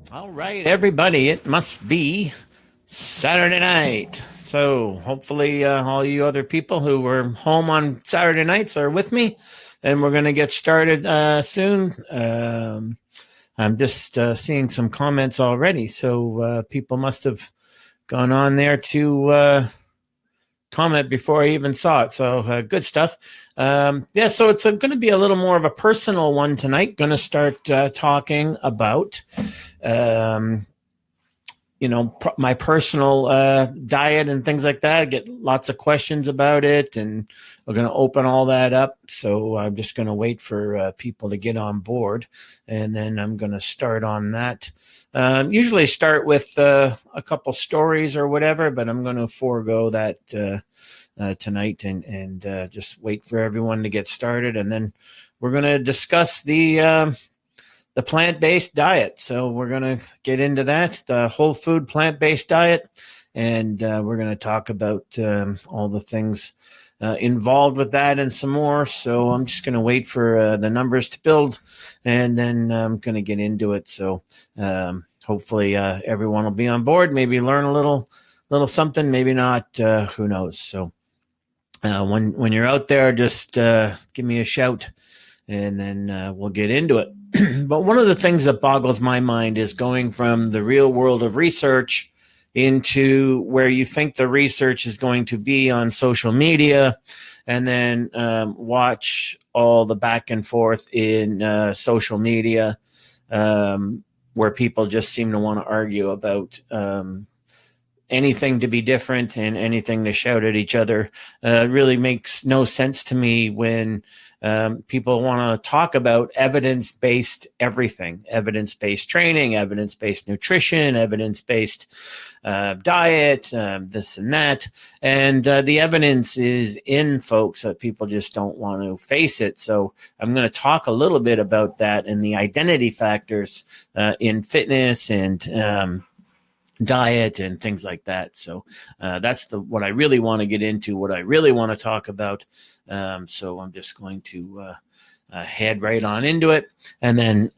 All right, everybody, it must be Saturday night. So hopefully, all you other people who were home on Saturday nights are with me, and we're going to get started soon. I'm just seeing some comments already, so people must have gone on there to comment before I even saw it. So good stuff. Yeah, so it's going to be a little more of a personal one tonight. Going to start talking about um, my personal diet and things like that. I get lots of questions about it, and we're going to open all that up. So I'm just going to wait for people to get on board, and then I'm going to start on that. Usually start with a couple stories or whatever, but I'm going to forego that tonight and just wait for everyone to get started, and then we're going to discuss the plant-based diet. So we're going to get into that, the whole food plant-based diet, and we're going to talk about all the things involved with that and some more. So I'm just going to wait for the numbers to build, and then I'm going to get into it. So hopefully everyone will be on board, maybe learn a little something, maybe not, who knows. So when you're out there, just give me a shout, and then we'll get into it. But one of the things that boggles my mind is going from the real world of research into where you think the research is going to be on social media, and then watch all the back and forth in social media, where people just seem to want to argue about anything to be different and anything to shout at each other. Really makes no sense to me when people want to talk about evidence-based everything, evidence-based training, evidence-based nutrition, evidence-based diet, this and that. And the evidence is in, folks, that people just don't want to face it. So I'm going to talk a little bit about that and the identity factors in fitness and diet and things like that. So that's what I really want to get into, what I really want to talk about. So I'm just going to head right on into it, and then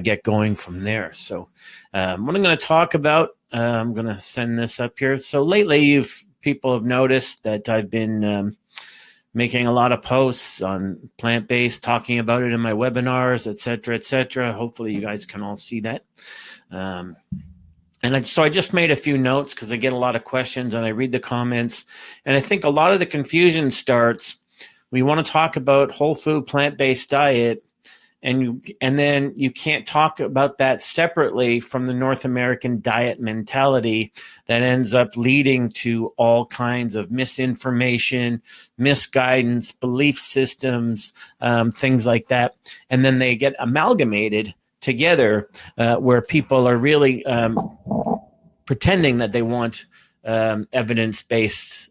get going from there. So what I'm going to talk about, I'm going to send this up here. So lately, people have noticed that I've been making a lot of posts on plant-based, talking about it in my webinars, et cetera, et cetera. Hopefully you guys can all see that. So I just made a few notes because I get a lot of questions and I read the comments. And I think a lot of the confusion starts, we want to talk about whole food plant-based diet, and then you can't talk about that separately from the North American diet mentality that ends up leading to all kinds of misinformation, misguidance, belief systems, things like that. And then they get amalgamated together, where people are really pretending that they want evidence-based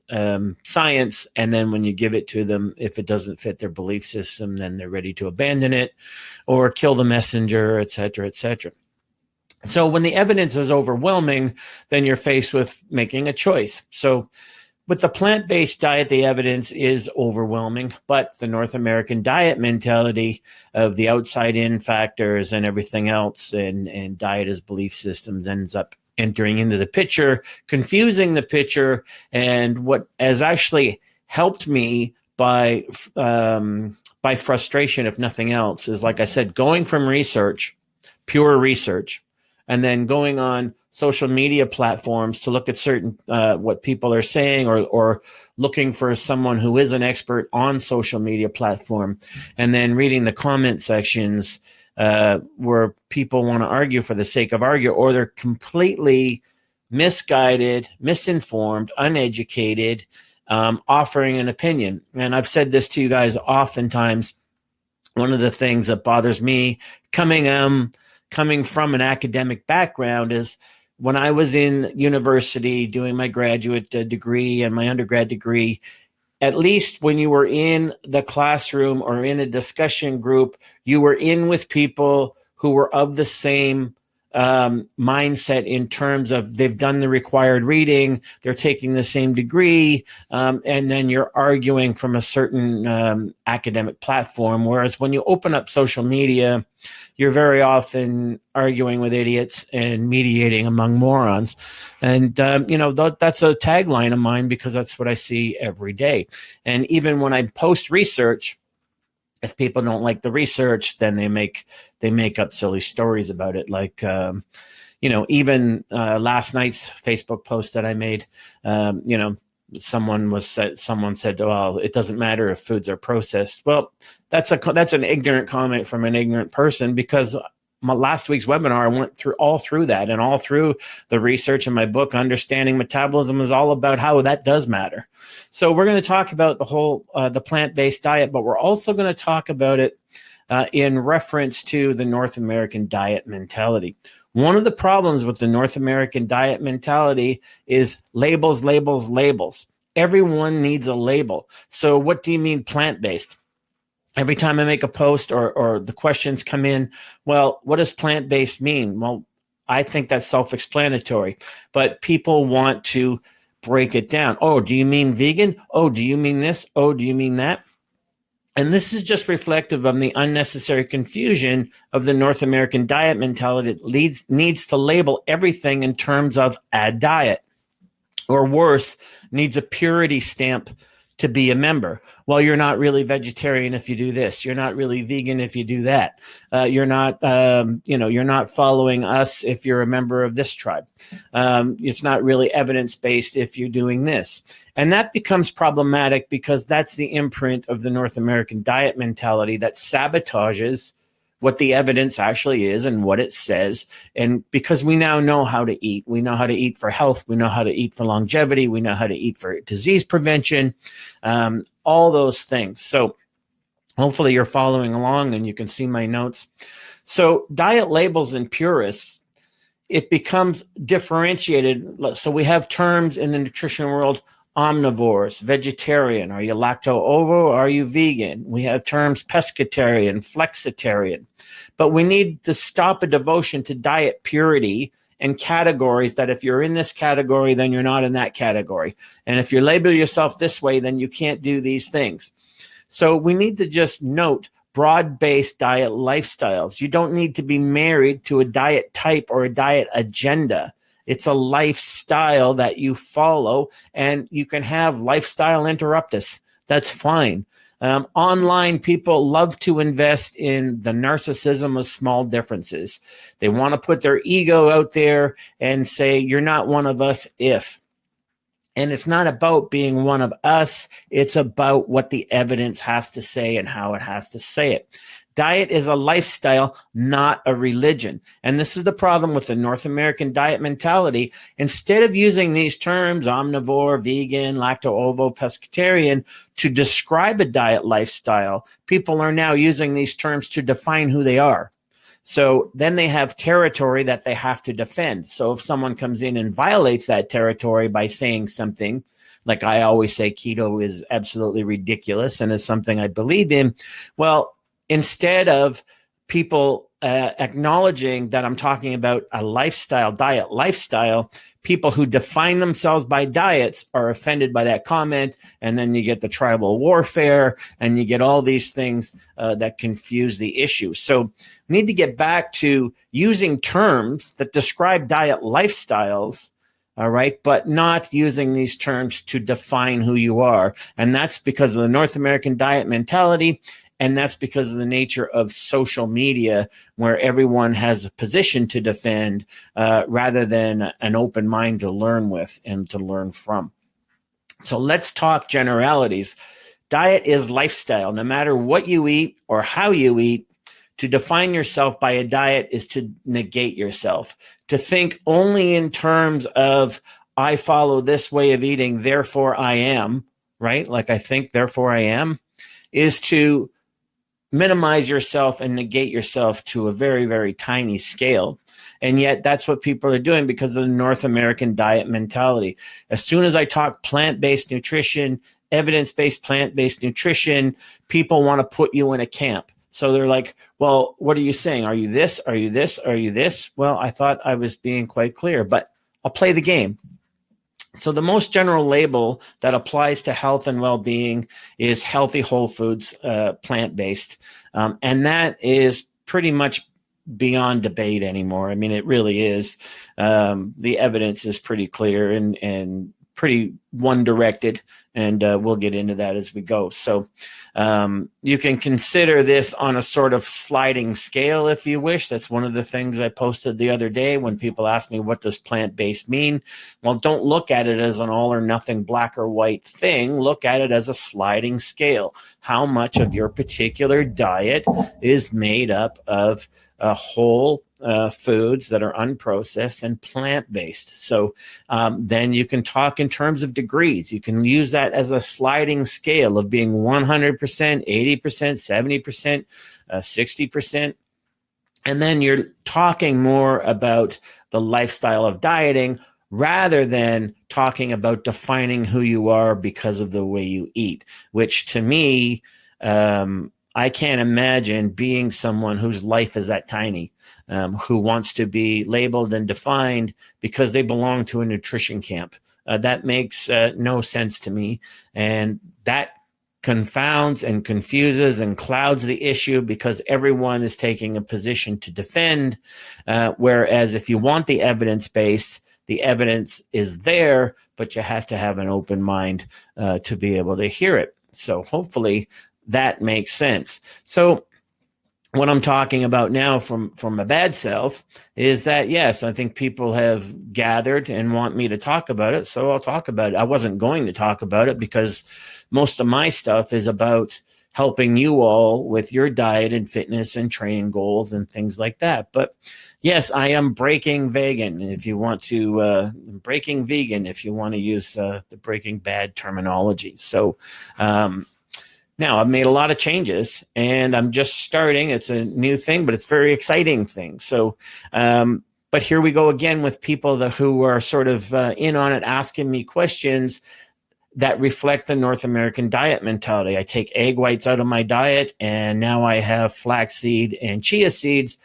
science, and then when you give it to them, if it doesn't fit their belief system, then they're ready to abandon it or kill the messenger, et cetera, et cetera. So when the evidence is overwhelming, then you're faced with making a choice. So with the plant-based diet, the evidence is overwhelming, but the North American diet mentality of the outside-in factors and everything else, and diet as belief systems, ends up entering into the picture, confusing the picture. And what has actually helped me by frustration, if nothing else, is, like I said, going from research, pure research, and then going on social media platforms to look at certain what people are saying, or looking for someone who is an expert on social media platform, and then reading the comment sections where people want to argue for the sake of argue, or they're completely misguided, misinformed, uneducated, offering an opinion. And I've said this to you guys oftentimes. One of the things that bothers me coming from an academic background is, when I was in university doing my graduate degree and my undergrad degree, at least when you were in the classroom or in a discussion group, you were in with people who were of the same mindset in terms of they've done the required reading, they're taking the same degree, and then you're arguing from a certain academic platform. Whereas when you open up social media, you're very often arguing with idiots and mediating among morons. And, that's a tagline of mine because that's what I see every day. And even when I post research, if people don't like the research, then they make up silly stories about it. Like, even last night's Facebook post that I made, someone said, well, it doesn't matter if foods are processed. Well, that's an ignorant comment from an ignorant person, because my last week's webinar, I went through that and all through the research in my book, Understanding Metabolism, is all about how that does matter. So we're going to talk about the whole, the plant-based diet, but we're also going to talk about it in reference to the North American diet mentality. One of the problems with the North American diet mentality is labels, labels, labels. Everyone needs a label. So what do you mean plant-based? Every time I make a post or the questions come in, well, what does plant-based mean? Well, I think that's self-explanatory, but people want to break it down. Oh, do you mean vegan? Oh, do you mean this? Oh, do you mean that? And this is just reflective of the unnecessary confusion of the North American diet mentality that needs to label everything in terms of a diet, or worse, needs a purity stamp to be a member. Well, you're not really vegetarian if you do this. You're not really vegan if you do that. You're not following us if you're a member of this tribe. It's not really evidence-based if you're doing this. And that becomes problematic because that's the imprint of the North American diet mentality that sabotages what the evidence actually is and what it says. And because we now know how to eat, we know how to eat for health, we know how to eat for longevity, we know how to eat for disease prevention, all those things. So hopefully you're following along and you can see my notes. So diet labels and purists, it becomes differentiated. So we have terms in the nutrition world: omnivores, vegetarian. Are you lacto-ovo? Or are you vegan? We have terms pescatarian, flexitarian. But we need to stop a devotion to diet purity and categories that if you're in this category, then you're not in that category. And if you label yourself this way, then you can't do these things. So we need to just note broad-based diet lifestyles. You don't need to be married to a diet type or a diet agenda. It's a lifestyle that you follow, and you can have lifestyle interruptus. That's fine. Online, people love to invest in the narcissism of small differences. They want to put their ego out there and say, you're not one of us if. And it's not about being one of us. It's about what the evidence has to say and how it has to say it. Diet is a lifestyle, not a religion. And this is the problem with the North American diet mentality. Instead of using these terms, omnivore, vegan, lacto-ovo, pescatarian, to describe a diet lifestyle, people are now using these terms to define who they are. So then they have territory that they have to defend. So if someone comes in and violates that territory by saying something, like I always say, keto is absolutely ridiculous and is something I believe in, well, instead of people acknowledging that I'm talking about a lifestyle, diet lifestyle, people who define themselves by diets are offended by that comment. And then you get the tribal warfare and you get all these things that confuse the issue. So we need to get back to using terms that describe diet lifestyles, all right, but not using these terms to define who you are. And that's because of the North American diet mentality. And that's because of the nature of social media, where everyone has a position to defend rather than an open mind to learn with and to learn from. So let's talk generalities. Diet is lifestyle. No matter what you eat or how you eat, to define yourself by a diet is to negate yourself. To think only in terms of, I follow this way of eating, therefore I am, right? Like I think, therefore I am, is to minimize yourself and negate yourself to a very, very tiny scale. And yet that's what people are doing because of the North American diet mentality. As soon as I talk plant-based nutrition, evidence-based plant-based nutrition, people want to put you in a camp. So they're like, well, what are you saying? Are you this? Are you this? Are you this? Well, I thought I was being quite clear, but I'll play the game. So the most general label that applies to health and well-being is healthy whole foods, plant-based. And that is pretty much beyond debate anymore. I mean, it really is. The evidence is pretty clear and pretty one-directed, and we'll get into that as we go. So you can consider this on a sort of sliding scale if you wish. That's one of the things I posted the other day when people ask me, what does plant-based mean? Well, don't look at it as an all or nothing black or white thing. Look at it as a sliding scale. How much of your particular diet is made up of whole foods that are unprocessed and plant-based? So then you can talk in terms of degrees. You can use that as a sliding scale of being 100%, 80%, 70%, 60%. And then you're talking more about the lifestyle of dieting rather than talking about defining who you are because of the way you eat, which to me, I can't imagine being someone whose life is that tiny, who wants to be labeled and defined because they belong to a nutrition camp. That makes no sense to me. And that confounds and confuses and clouds the issue because everyone is taking a position to defend. Whereas if you want the evidence-based, the evidence is there, but you have to have an open mind to be able to hear it. So hopefully that makes sense. So what I'm talking about now from a bad self is that, yes, I think people have gathered and want me to talk about it, so I'll talk about it. I wasn't going to talk about it because most of my stuff is about helping you all with your diet and fitness and training goals and things like that. But yes, I am breaking vegan if you want to, breaking vegan if you want to use the Breaking Bad terminology. So now, I've made a lot of changes, and I'm just starting. It's a new thing, but it's a very exciting thing. So, but here we go again with people who are sort of in on it, asking me questions that reflect the North American diet mentality. I take egg whites out of my diet, and now I have flaxseed and chia seeds.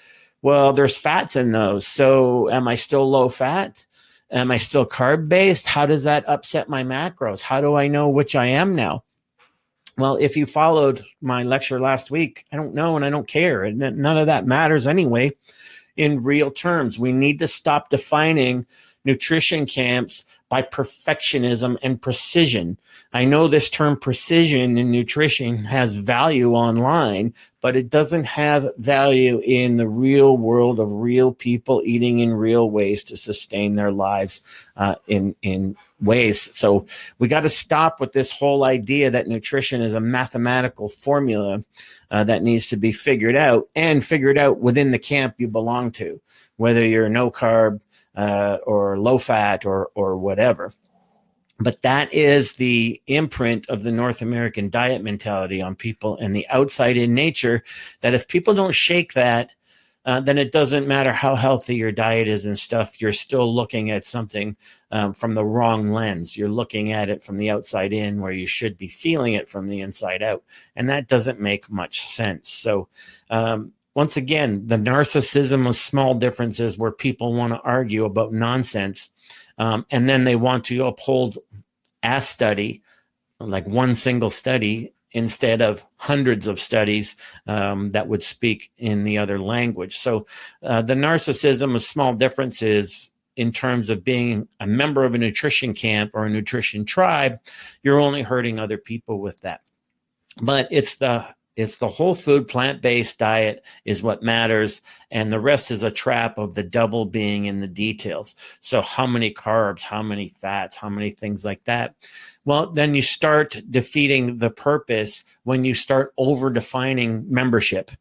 Well, there's fats in those. So am I still low fat? Am I still carb-based? How does that upset my macros? How do I know which I am now? Well, if you followed my lecture last week, I don't know and I don't care. And none of that matters anyway. In real terms, we need to stop defining nutrition camps by perfectionism and precision. I know this term precision in nutrition has value online, but it doesn't have value in the real world of real people eating in real ways to sustain their lives in ways. So we got to stop with this whole idea that nutrition is a mathematical formula that needs to be figured out and figured out within the camp you belong to, whether you're no carb or low fat or whatever. But that is the imprint of the North American diet mentality on people and the outside in nature, that if people don't shake that, then it doesn't matter how healthy your diet is and stuff. You're still looking at something from the wrong lens. You're looking at it from the outside in, where you should be feeling it from the inside out. And that doesn't make much sense. So once again, the narcissism of small differences where people want to argue about nonsense. And then they want to uphold a study, like one single study, instead of hundreds of studies that would speak in the other language. So the narcissism of small differences in terms of being a member of a nutrition camp or a nutrition tribe, you're only hurting other people with that. But it's the whole food plant-based diet is what matters, and the rest is a trap of the devil being in the details. So how many carbs, how many fats, how many things like that? Well, then you start defeating the purpose when you start over-defining membership.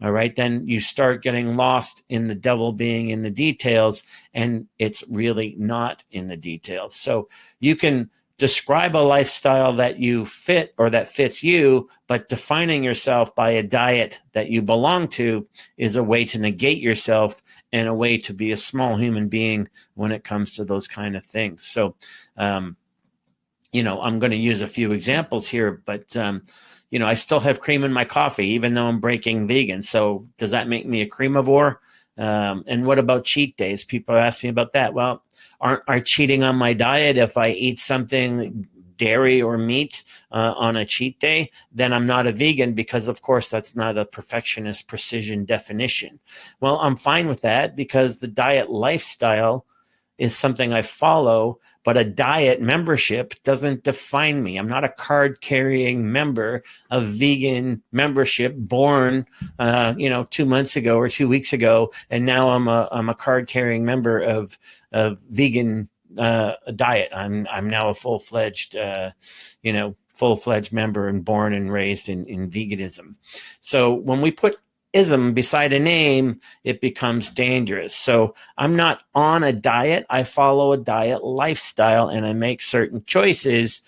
All right, then you start getting lost in the devil being in the details, and it's really not in the details. So you can describe a lifestyle that you fit or that fits you, but defining yourself by a diet that you belong to is a way to negate yourself and a way to be a small human being when it comes to those kind of things. So I'm going to use a few examples here, but I still have cream in my coffee, even though I'm breaking vegan. So does that make me a creamivore? And what about cheat days? People ask me about that. Well, aren't I cheating on my diet if I eat something dairy or meat on a cheat day? Then I'm not a vegan, because of course that's not a perfectionist precision definition. Well, I'm fine with that, because the diet lifestyle is something I follow, but a diet membership doesn't define me. I'm not a card carrying member of vegan membership born, 2 months ago or 2 weeks ago. And now I'm a card carrying member of vegan diet. I'm now a full-fledged member and born and raised in veganism. So when we put ism beside a name, it becomes dangerous. So I'm not on a diet. I follow a diet lifestyle, and I make certain choices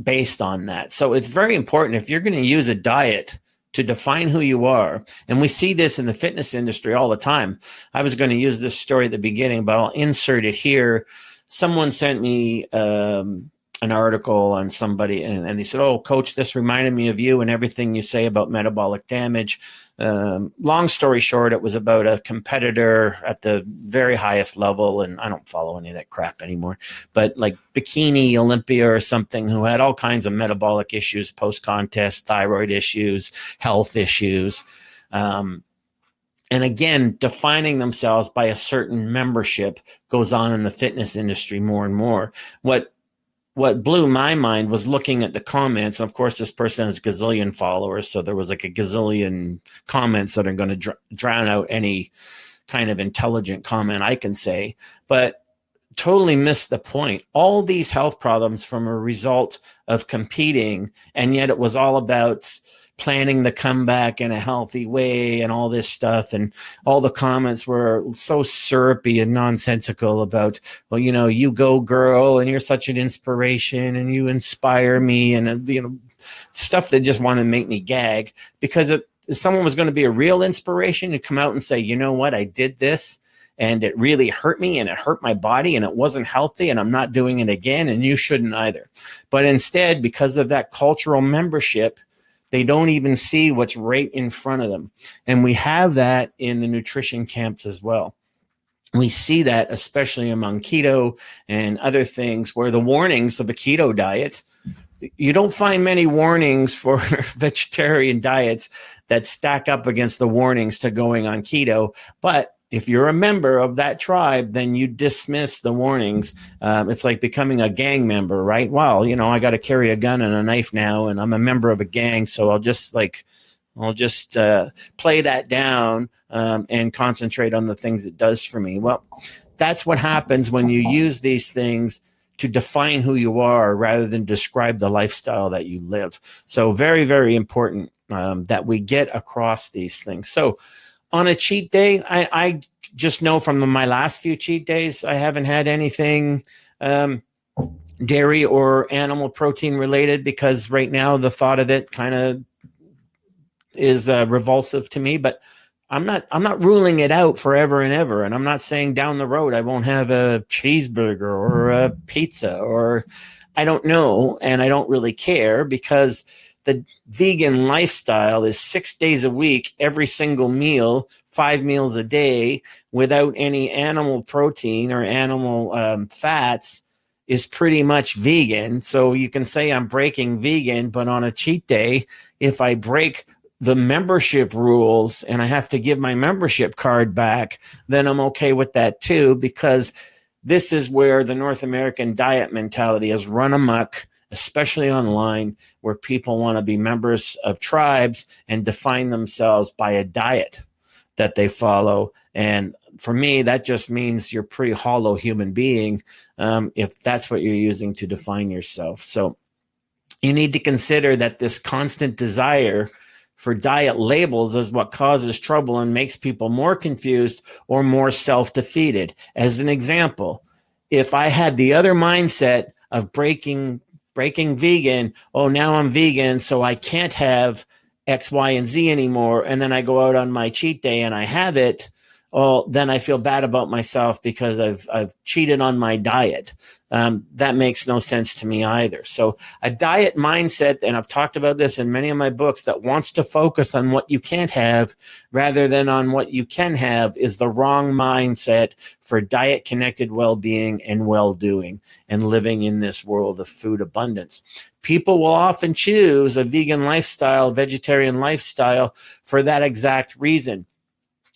based on that. So it's very important, if you're going to use a diet to define who you are, and we see this in the fitness industry all the time. I was going to use this story at the beginning, but I'll insert it here. Someone sent me an article on somebody, and they said, "Oh, coach, this reminded me of you and everything you say about metabolic damage." Long story short, it was about a competitor at the very highest level, and I don't follow any of that crap anymore, but like Bikini Olympia or something, who had all kinds of metabolic issues, post-contest, thyroid issues, health issues. And again, defining themselves by a certain membership goes on in the fitness industry more and more. What blew my mind was looking at the comments. Of course, this person has a gazillion followers, so there was like a gazillion comments that are going to drown out any kind of intelligent comment I can say, but totally missed the point. All these health problems from a result of competing, and yet it was all about planning the comeback in a healthy way and all this stuff. And all the comments were so syrupy and nonsensical about, well, you go girl, and you're such an inspiration, and you inspire me, and stuff that just wanted to make me gag. Because if someone was going to be a real inspiration to come out and say, you know what, I did this and it really hurt me, and it hurt my body, and it wasn't healthy, and I'm not doing it again, and you shouldn't either. But instead, because of that cultural membership, they don't even see what's right in front of them. And we have that in the nutrition camps as well. We see that especially among keto and other things, where the warnings of a keto diet, you don't find many warnings for vegetarian diets that stack up against the warnings to going on keto. But if you're a member of that tribe, then you dismiss the warnings. It's like becoming a gang member, right? Well, I got to carry a gun and a knife now, and I'm a member of a gang, so I'll just play that down and concentrate on the things it does for me. Well, that's what happens when you use these things to define who you are rather than describe the lifestyle that you live. So very, very important that we get across these things. So on a cheat day, I just know from my last few cheat days, I haven't had anything dairy or animal protein related, because right now the thought of it kind of is revulsive to me. But I'm not ruling it out forever and ever. And I'm not saying down the road I won't have a cheeseburger or a pizza, or I don't know, and I don't really care, because the vegan lifestyle is 6 days a week, every single meal, 5 meals a day, without any animal protein or animal fats, is pretty much vegan. So you can say I'm breaking vegan, but on a cheat day, if I break the membership rules and I have to give my membership card back, then I'm okay with that too, because this is where the North American diet mentality has run amok, especially online, where people want to be members of tribes and define themselves by a diet that they follow. And for me, that just means you're a pretty hollow human being if that's what you're using to define yourself. So you need to consider that this constant desire for diet labels is what causes trouble and makes people more confused or more self-defeated. As an example, if I had the other mindset of breaking vegan, oh, now I'm vegan, so I can't have X, Y, and Z anymore, and then I go out on my cheat day and I have it, well, then I feel bad about myself because I've cheated on my diet. That makes no sense to me either. So a diet mindset, and I've talked about this in many of my books, that wants to focus on what you can't have rather than on what you can have, is the wrong mindset for diet connected well-being and well-doing and living in this world of food abundance. People will often choose a vegan lifestyle, vegetarian lifestyle, for that exact reason.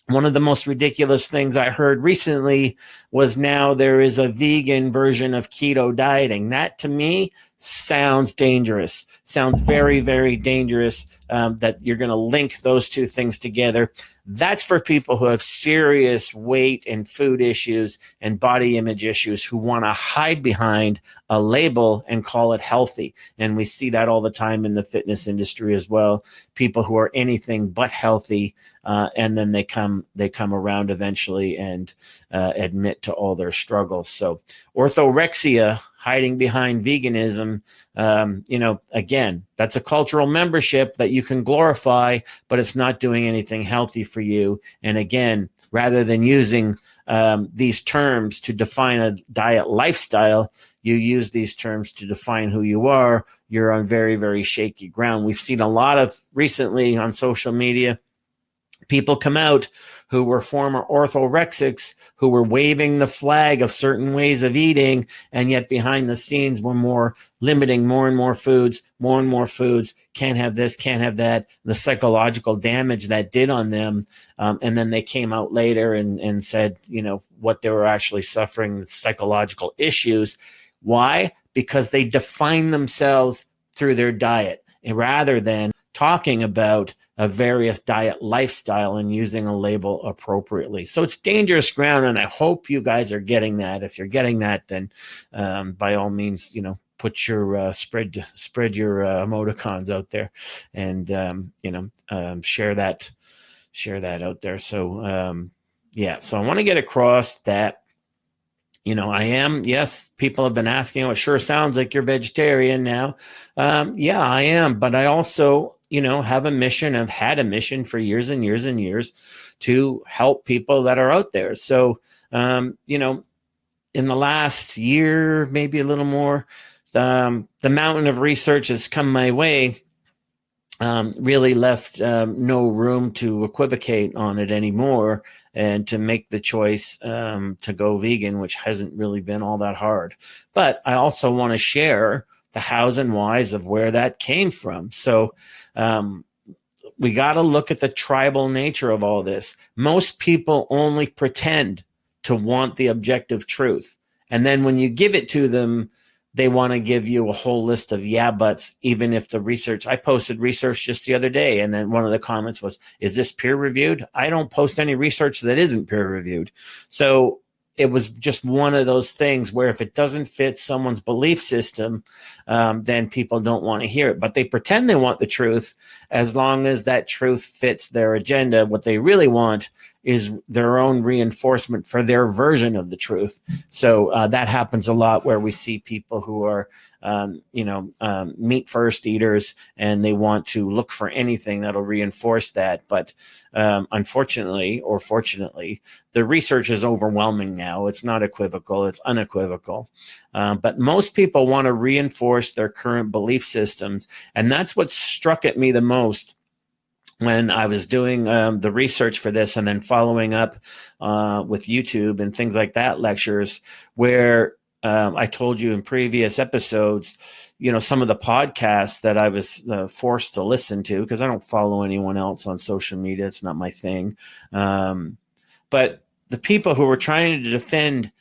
One of the most ridiculous things I heard recently was now there is a vegan version of keto dieting. That to me sounds dangerous, sounds very, very dangerous, that you're going to link those two things together. That's for people who have serious weight and food issues and body image issues, who want to hide behind a label and call it healthy. And we see that all the time in the fitness industry as well. People who are anything but healthy, and then they come around eventually and admit to all their struggles. So orthorexia, hiding behind veganism, again, that's a cultural membership that you can glorify, but it's not doing anything healthy for you. And again, rather than using these terms to define a diet lifestyle, you use these terms to define who you are. You're on very, very shaky ground. We've seen a lot of recently on social media people come out who were former orthorexics, who were waving the flag of certain ways of eating, and yet behind the scenes were more limiting more and more foods, can't have this, can't have that, the psychological damage that did on them. And then they came out later and said, what they were actually suffering, psychological issues. Why? Because they define themselves through their diet, rather than talking about a various diet lifestyle and using a label appropriately. So it's dangerous ground, and I hope you guys are getting that. If you're getting that, then by all means, put your spread your emoticons out there, and share that out there. So so I want to get across that. I am, yes, people have been asking, it sure sounds like you're vegetarian now. Yeah, I am. But I also, have a mission. I've had a mission for years and years and years to help people that are out there. So, in the last year, maybe a little more, the mountain of research has come my way. Really left no room to equivocate on it anymore, and to make the choice to go vegan, which hasn't really been all that hard. But I also want to share the hows and whys of where that came from. So we got to look at the tribal nature of all this. Most people only pretend to want the objective truth. And then when you give it to them, they want to give you a whole list of yeah buts, even if the research, I posted research just the other day, and then one of the comments was, is this peer reviewed? I don't post any research that isn't peer reviewed. So it was just one of those things where if it doesn't fit someone's belief system, then people don't want to hear it. But they pretend they want the truth as long as that truth fits their agenda. What they really want is their own reinforcement for their version of the truth. So that happens a lot, where we see people who are, meat first eaters, and they want to look for anything that'll reinforce that. But unfortunately, or fortunately, the research is overwhelming now. It's not equivocal, it's unequivocal. But most people want to reinforce their current belief systems. And that's what struck at me the most when I was doing the research for this, and then following up with YouTube and things like that, lectures, where I told you in previous episodes, some of the podcasts that I was forced to listen to, because I don't follow anyone else on social media. It's not my thing. But the people who were trying to defend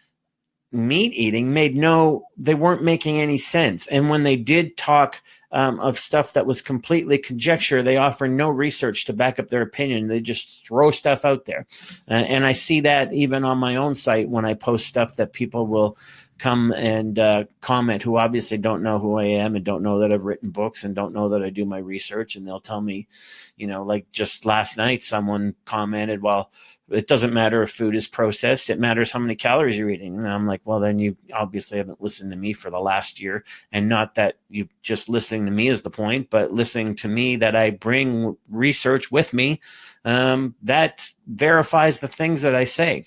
meat eating they weren't making any sense. And when they did talk of stuff that was completely conjecture, they offer no research to back up their opinion. They just throw stuff out there. And I see that even on my own site when I post stuff that people will come and comment, who obviously don't know who I am and don't know that I've written books and don't know that I do my research. And they'll tell me, like just last night, someone commented, well, it doesn't matter if food is processed. It matters how many calories you're eating. And I'm like, well, then you obviously haven't listened to me for the last year. And not that you just listening to me is the point, but listening to me that I bring research with me that verifies the things that I say.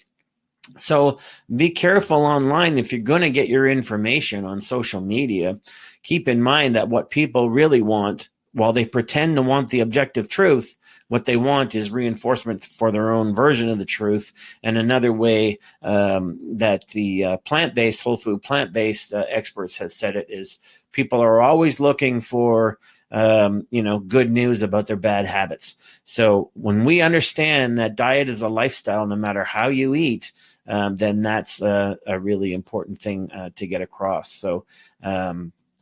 So be careful online. If you're going to get your information on social media, keep in mind that what people really want, while they pretend to want the objective truth, what they want is reinforcement for their own version of the truth. And another way that the plant-based, whole food plant-based experts have said it is people are always looking for good news about their bad habits. So when we understand that diet is a lifestyle, no matter how you eat, then that's a really important thing to get across. So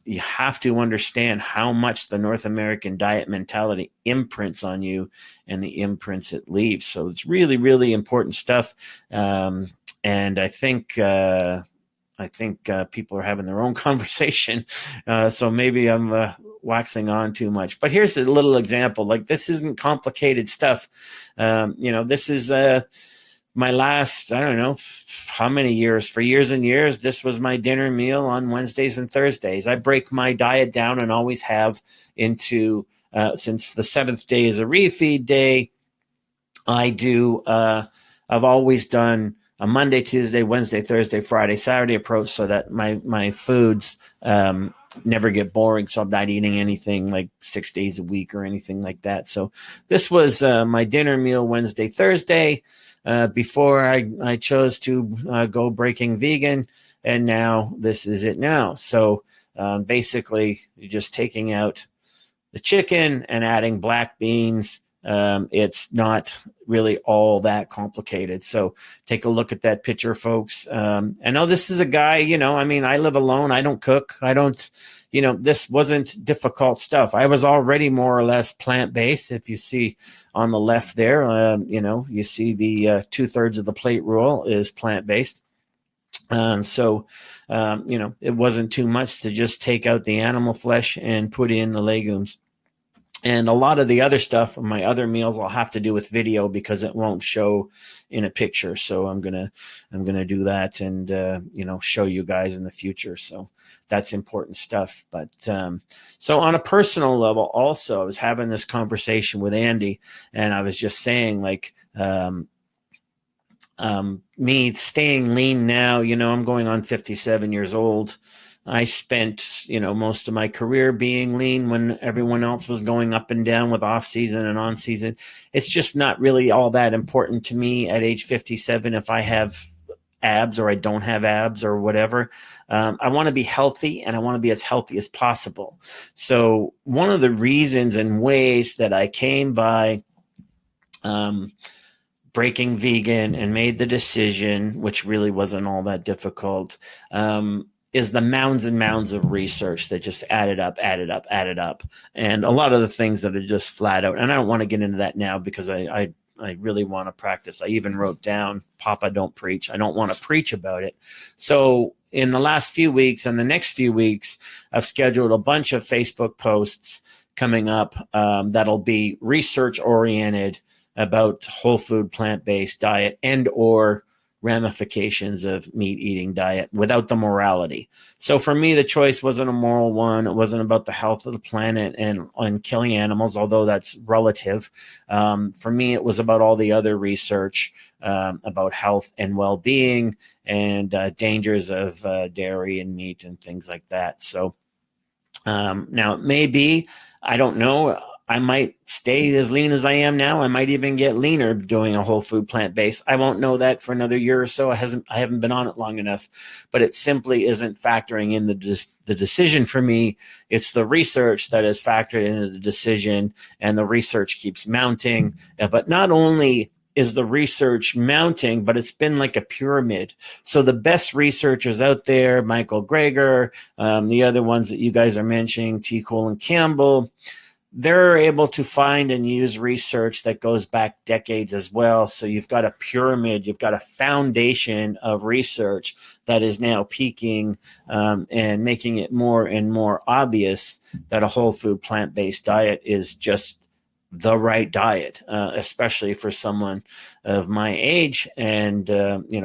you have to understand how much the North American diet mentality imprints on you and the imprints it leaves. So it's really, really important stuff. And I think people are having their own conversation. So maybe I'm waxing on too much. But here's a little example. Like, this isn't complicated stuff. This is my last, I don't know how many years, for years and years, this was my dinner meal on Wednesdays and Thursdays. I break my diet down and always have into, since the seventh day is a refeed day, I've always done a Monday, Tuesday, Wednesday, Thursday, Friday, Saturday approach so that my foods never get boring. So I'm not eating anything like 6 days a week or anything like that. So this was my dinner meal Wednesday, Thursday, before I chose to go breaking vegan. And now this is it now. So basically, you're just taking out the chicken and adding black beans. It's not really all that complicated. So take a look at that picture, folks. I know this is a guy, I live alone. I don't cook. This wasn't difficult stuff. I was already more or less plant-based. If you see on the left there, you see the 2/3 of the plate rule is plant-based. So it wasn't too much to just take out the animal flesh and put in the legumes. And a lot of the other stuff, my other meals, I'll have to do with video because it won't show in a picture. So I'm gonna do that and show you guys in the future. So that's important stuff. But so on a personal level, also, I was having this conversation with Andy, and I was just saying, like, me staying lean now. I'm going on 57 years old. I spent, most of my career being lean when everyone else was going up and down with off season and on season. It's just not really all that important to me at age 57 if I have abs or I don't have abs or whatever. I want to be healthy, and I want to be as healthy as possible. So one of the reasons and ways that I came by breaking vegan and made the decision, which really wasn't all that difficult, is the mounds and mounds of research that just added up. And a lot of the things that are just flat out. And I don't want to get into that now because I really want to practice. I even wrote down, Papa, don't preach. I don't want to preach about it. So in the last few weeks and the next few weeks, I've scheduled a bunch of Facebook posts coming up that'll be research oriented about whole food plant-based diet and or ramifications of meat eating diet without the morality. So for me, the choice wasn't a moral one. It wasn't about the health of the planet and killing animals, although that's relative. For me, it was about all the other research about health and well-being and dangers of dairy and meat and things like that. So now it may be, I don't know, I might stay as lean as I am now. I might even get leaner doing a whole food plant-based. I won't know that for another year or so. I haven't been on it long enough, but it simply isn't factoring in the decision for me. It's the research that is factored into the decision, and the research keeps mounting. But not only is the research mounting, but it's been like a pyramid. So the best researchers out there, Michael Greger, the other ones that you guys are mentioning, T. Colin Campbell, they're able to find and use research that goes back decades as well. So you've got a pyramid, you've got a foundation of research that is now peaking and making it more and more obvious that a whole food plant-based diet is just the right diet, especially for someone of my age and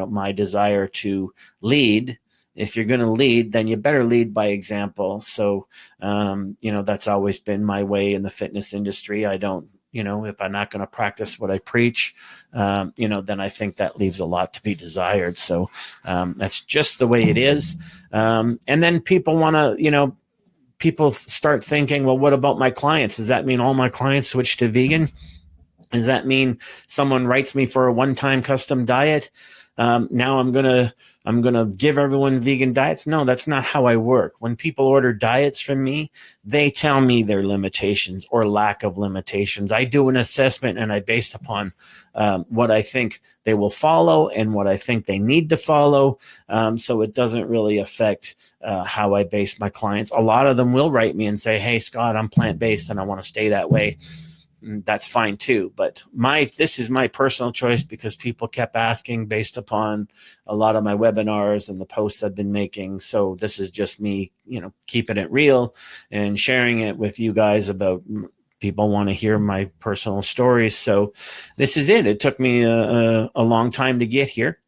my desire to lead. If you're going to lead, then you better lead by example. So, that's always been my way in the fitness industry. I don't, if I'm not going to practice what I preach, then I think that leaves a lot to be desired. So that's just the way it is. And then people want to, people start thinking, well, what about my clients? Does that mean all my clients switch to vegan? Does that mean someone writes me for a one-time custom diet? Now I'm gonna give everyone vegan diets. No, that's not how I work. When people order diets from me, they tell me their limitations or lack of limitations. I do an assessment and I base upon what I think they will follow and what I think they need to follow. So it doesn't really affect how I base my clients. A lot of them will write me and say, "Hey, Scott, I'm plant-based and I want to stay that way." That's fine too. But this is my personal choice because people kept asking based upon a lot of my webinars and the posts I've been making. So this is just me, keeping it real and sharing it with you guys about people want to hear my personal stories. So this is it. It took me a long time to get here.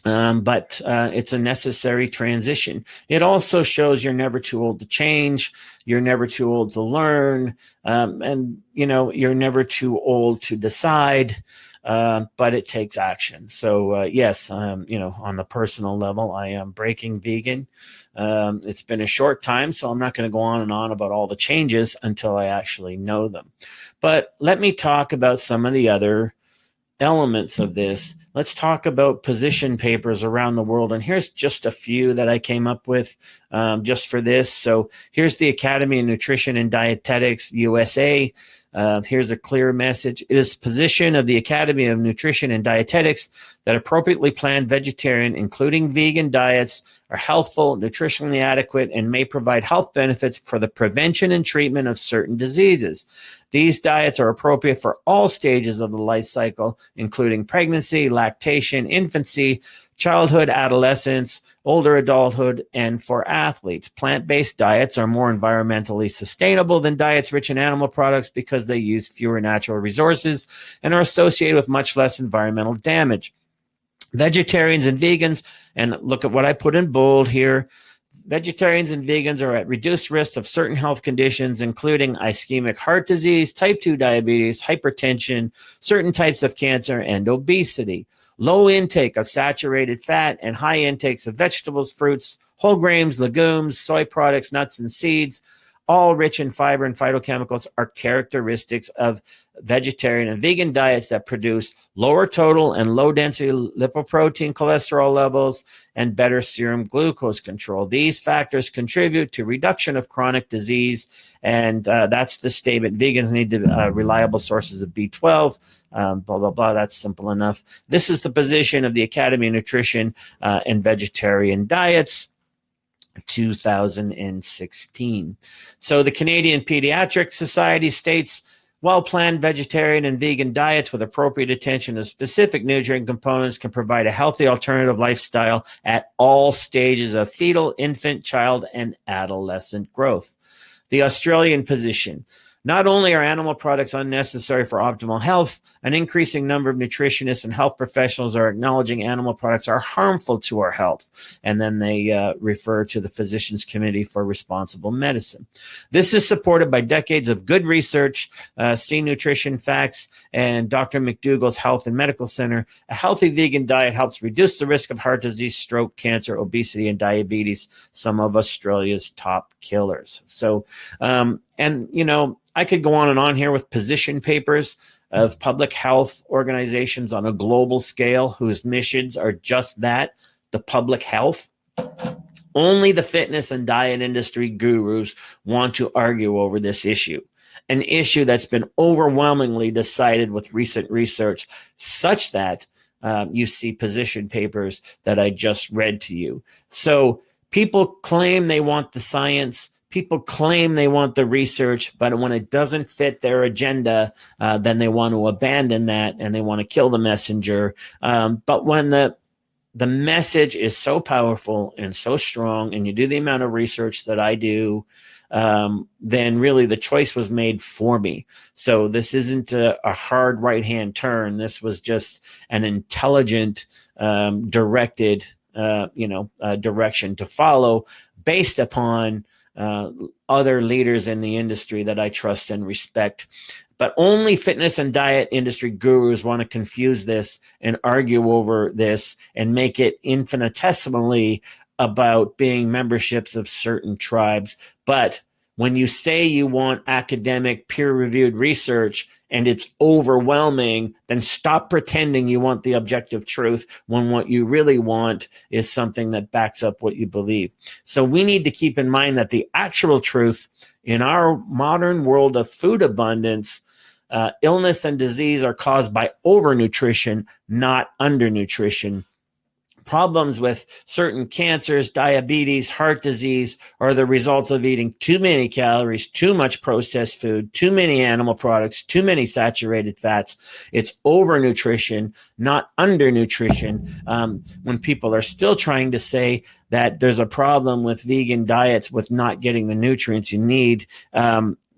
But it's a necessary transition. It also shows you're never too old to change. You're never too old to learn. And, you're never too old to decide, but it takes action. So, yes, on the personal level, I am breaking vegan. It's been a short time, so I'm not going to go on and on about all the changes until I actually know them. But let me talk about some of the other elements of this. Let's talk about position papers around the world. And here's just a few that I came up with just for this. So here's the Academy of Nutrition and Dietetics, USA. Here's a clear message. It is position of the Academy of Nutrition and Dietetics that appropriately planned vegetarian, including vegan diets are healthful, nutritionally adequate, and may provide health benefits for the prevention and treatment of certain diseases. These diets are appropriate for all stages of the life cycle, including pregnancy, lactation, infancy, childhood, adolescence, older adulthood, and for athletes. Plant-based diets are more environmentally sustainable than diets rich in animal products because they use fewer natural resources and are associated with much less environmental damage. Vegetarians and vegans, and look at what I put in bold here, vegetarians and vegans are at reduced risk of certain health conditions, including ischemic heart disease, type 2 diabetes, hypertension, certain types of cancer, and obesity. Low intake of saturated fat and high intakes of vegetables, fruits, whole grains, legumes, soy products, nuts, and seeds, all rich in fiber and phytochemicals, are characteristics of vegetarian and vegan diets that produce lower total and low density lipoprotein cholesterol levels and better serum glucose control. These factors contribute to reduction of chronic disease, and that's the statement. Vegans need reliable sources of B12, blah, blah, blah. That's simple enough. This is the position of the Academy of Nutrition and Vegetarian Diets, 2016. So the Canadian Pediatric Society states, well-planned vegetarian and vegan diets with appropriate attention to specific nutrient components can provide a healthy alternative lifestyle at all stages of fetal, infant, child, and adolescent growth. The Australian position. Not only are animal products unnecessary for optimal health, an increasing number of nutritionists and health professionals are acknowledging animal products are harmful to our health. And then they refer to the Physicians Committee for Responsible Medicine. This is supported by decades of good research, see Nutrition Facts, and Dr. McDougall's Health and Medical Center. A healthy vegan diet helps reduce the risk of heart disease, stroke, cancer, obesity, and diabetes, some of Australia's top killers. So, I could go on and on here with position papers of public health organizations on a global scale whose missions are just that, the public health. Only the fitness and diet industry gurus want to argue over this issue, an issue that's been overwhelmingly decided with recent research, such that you see position papers that I just read to you. So people claim they want the science. people claim they want the research, but when it doesn't fit their agenda, then they want to abandon that and they want to kill the messenger. But when the message is so powerful and so strong, and you do the amount of research that I do, then really the choice was made for me. So this isn't a hard right-hand turn. This was just an intelligent, directed, direction to follow based upon other leaders in the industry that I trust and respect. But only fitness and diet industry gurus want to confuse this and argue over this and make it infinitesimally about being memberships of certain tribes. But when you say you want academic peer-reviewed research and it's overwhelming, then stop pretending you want the objective truth when what you really want is something that backs up what you believe. So we need to keep in mind that the actual truth in our modern world of food abundance, illness and disease are caused by overnutrition, not undernutrition. Problems with certain cancers, diabetes, heart disease are the results of eating too many calories, too much processed food, too many animal products, too many saturated fats. It's overnutrition, not undernutrition. When people are still trying to say that there's a problem with vegan diets with not getting the nutrients you need,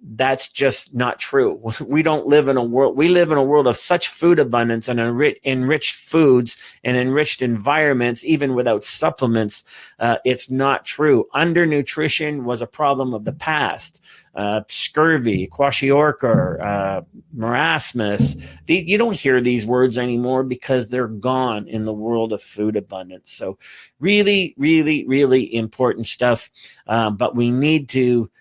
that's just not true. We don't live in a world. We live in a world of such food abundance and enriched foods and enriched environments, even without supplements. It's not true. Undernutrition was a problem of the past. Scurvy, kwashiorkor, marasmus. You don't hear these words anymore because they're gone in the world of food abundance. So really, really, really important stuff. But we need to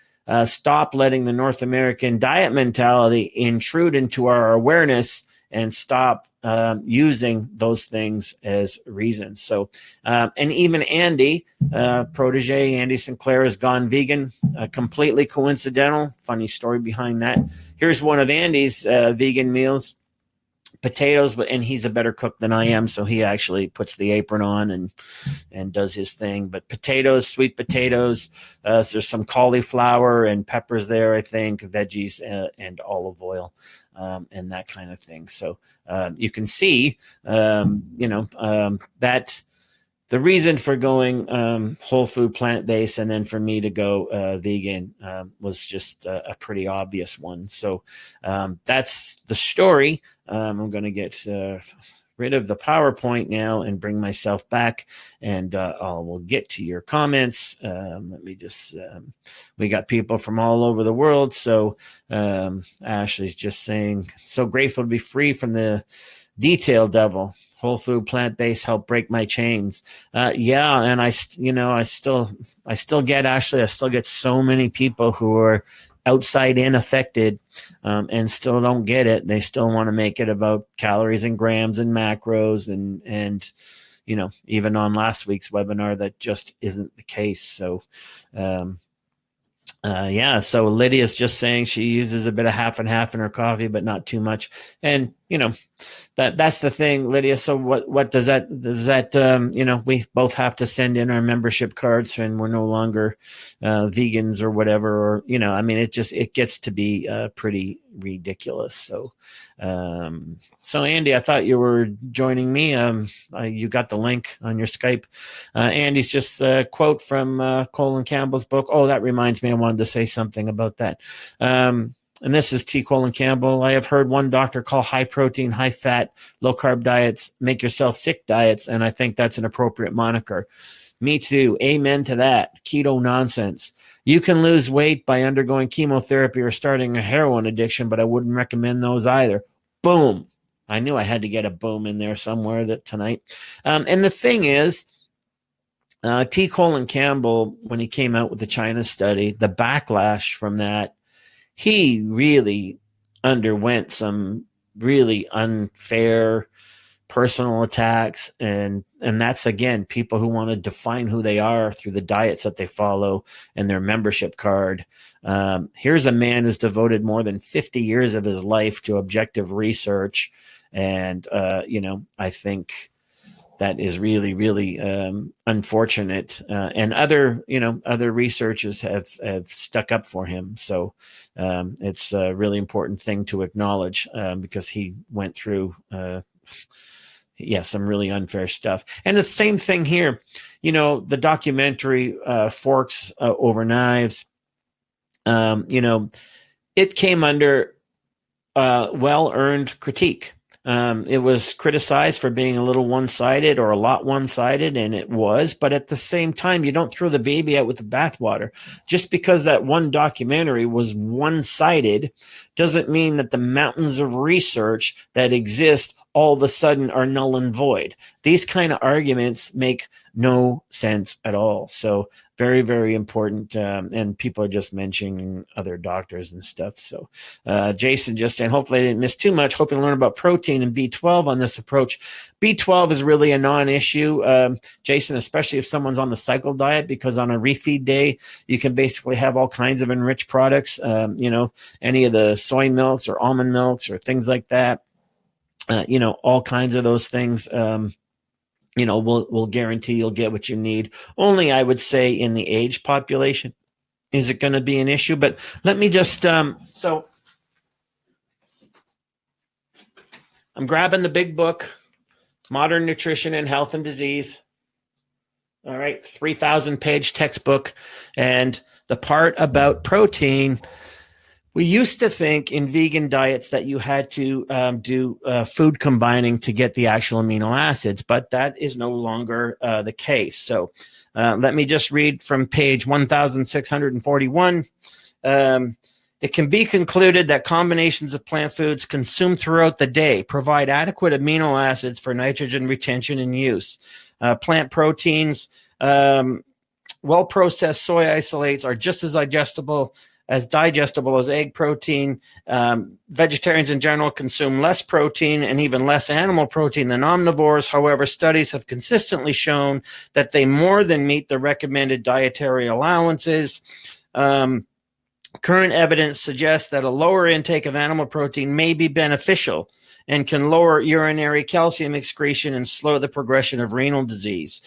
stop letting the North American diet mentality intrude into our awareness and stop using those things as reasons. So, and even Andy, protege Andy Sinclair, has gone vegan, completely coincidental. Funny story behind that. Here's one of Andy's vegan meals. Potatoes, and he's a better cook than I am, so he actually puts the apron on and does his thing. But potatoes, sweet potatoes, there's some cauliflower and peppers there, I think, veggies and olive oil, and that kind of thing. So you can see, that the reason for going whole food, plant-based, and then for me to go vegan was just a pretty obvious one. So that's the story. I'm going to get rid of the PowerPoint now and bring myself back, and we'll get to your comments. Let me just, we got people from all over the world. So Ashley's just saying, so grateful to be free from the detail devil. Whole food, plant-based help break my chains. Yeah. And I still get, Ashley, I still get so many people who are outside in affected and still don't get it. They still want to make it about calories and grams and macros and even on last week's webinar, that just isn't the case. So, so Lydia's just saying she uses a bit of half and half in her coffee, but not too much. And, that's the thing, Lydia. So what does that, we both have to send in our membership cards and we're no longer vegans or whatever, or, it gets to be pretty ridiculous. So, so Andy, I thought you were joining me. You got the link on your Skype. Andy's just a quote from Colin Campbell's book. Oh, that reminds me, I wanted to say something about that. And this is T. Colin Campbell. I have heard one doctor call high protein, high fat, low carb diets make yourself sick diets, and I think that's an appropriate moniker. Me too. Amen to that. Keto nonsense. You can lose weight by undergoing chemotherapy or starting a heroin addiction, but I wouldn't recommend those either. Boom. I knew I had to get a boom in there somewhere tonight. And the thing is, T. Colin Campbell, when he came out with the China study, the backlash from that, he really underwent some really unfair personal attacks. And that's, again, people who want to define who they are through the diets that they follow and their membership card. Here's a man who's devoted more than 50 years of his life to objective research. And, I think that is really, really unfortunate. And other researchers have stuck up for him. So it's a really important thing to acknowledge because he went through some really unfair stuff. And the same thing here, the documentary Forks Over Knives, it came under well-earned critique. It was criticized for being a little one-sided or a lot one-sided, and it was. But at the same time, you don't throw the baby out with the bathwater. Just because that one documentary was one-sided doesn't mean that the mountains of research that exist all of a sudden are null and void. These kind of arguments make no sense at all. So very, very important. And people are just mentioning other doctors and stuff. So Jason just saying, hopefully I didn't miss too much. Hoping to learn about protein and B12 on this approach. B12 is really a non-issue, Jason, especially if someone's on the cycle diet, because on a refeed day, you can basically have all kinds of enriched products, any of the soy milks or almond milks or things like that. All kinds of those things, will guarantee you'll get what you need. Only, I would say, in the age population is it going to be an issue. But let me just, so I'm grabbing the big book, Modern Nutrition and Health and Disease. All right, 3,000-page textbook. And the part about protein, we used to think in vegan diets that you had to do food combining to get the actual amino acids, but that is no longer the case. So let me just read from page 1641. It can be concluded that combinations of plant foods consumed throughout the day provide adequate amino acids for nitrogen retention and use. Plant proteins, well-processed soy isolates are just as digestible as egg protein. Vegetarians in general consume less protein and even less animal protein than omnivores. However, studies have consistently shown that they more than meet the recommended dietary allowances. Current evidence suggests that a lower intake of animal protein may be beneficial and can lower urinary calcium excretion and slow the progression of renal disease.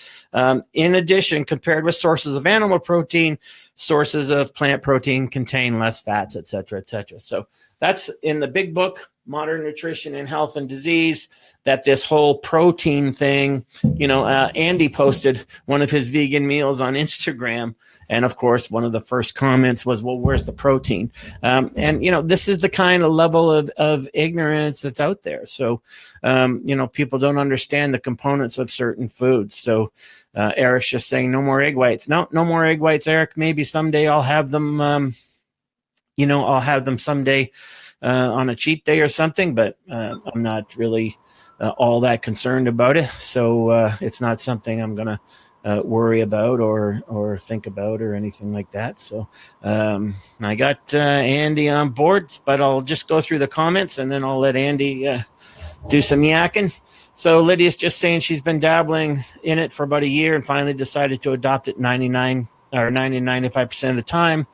In addition, compared with sources of animal protein, sources of plant protein contain less fats, et cetera, et cetera. So that's in the big book, Modern Nutrition and Health and Disease, that this whole protein thing, Andy posted one of his vegan meals on Instagram. And of course, one of the first comments was, well, where's the protein? And this is the kind of level of ignorance that's out there. So, people don't understand the components of certain foods. So Eric's just saying no more egg whites. No more egg whites, Eric. Maybe someday I'll have them, I'll have them someday on a cheat day or something, but I'm not really all that concerned about it. So it's not something I'm going to worry about or think about or anything like that. So I got Andy on board, but I'll just go through the comments and then I'll let Andy do some yakking. So Lydia's just saying she's been dabbling in it for about a year and finally decided to adopt it 95% of the time.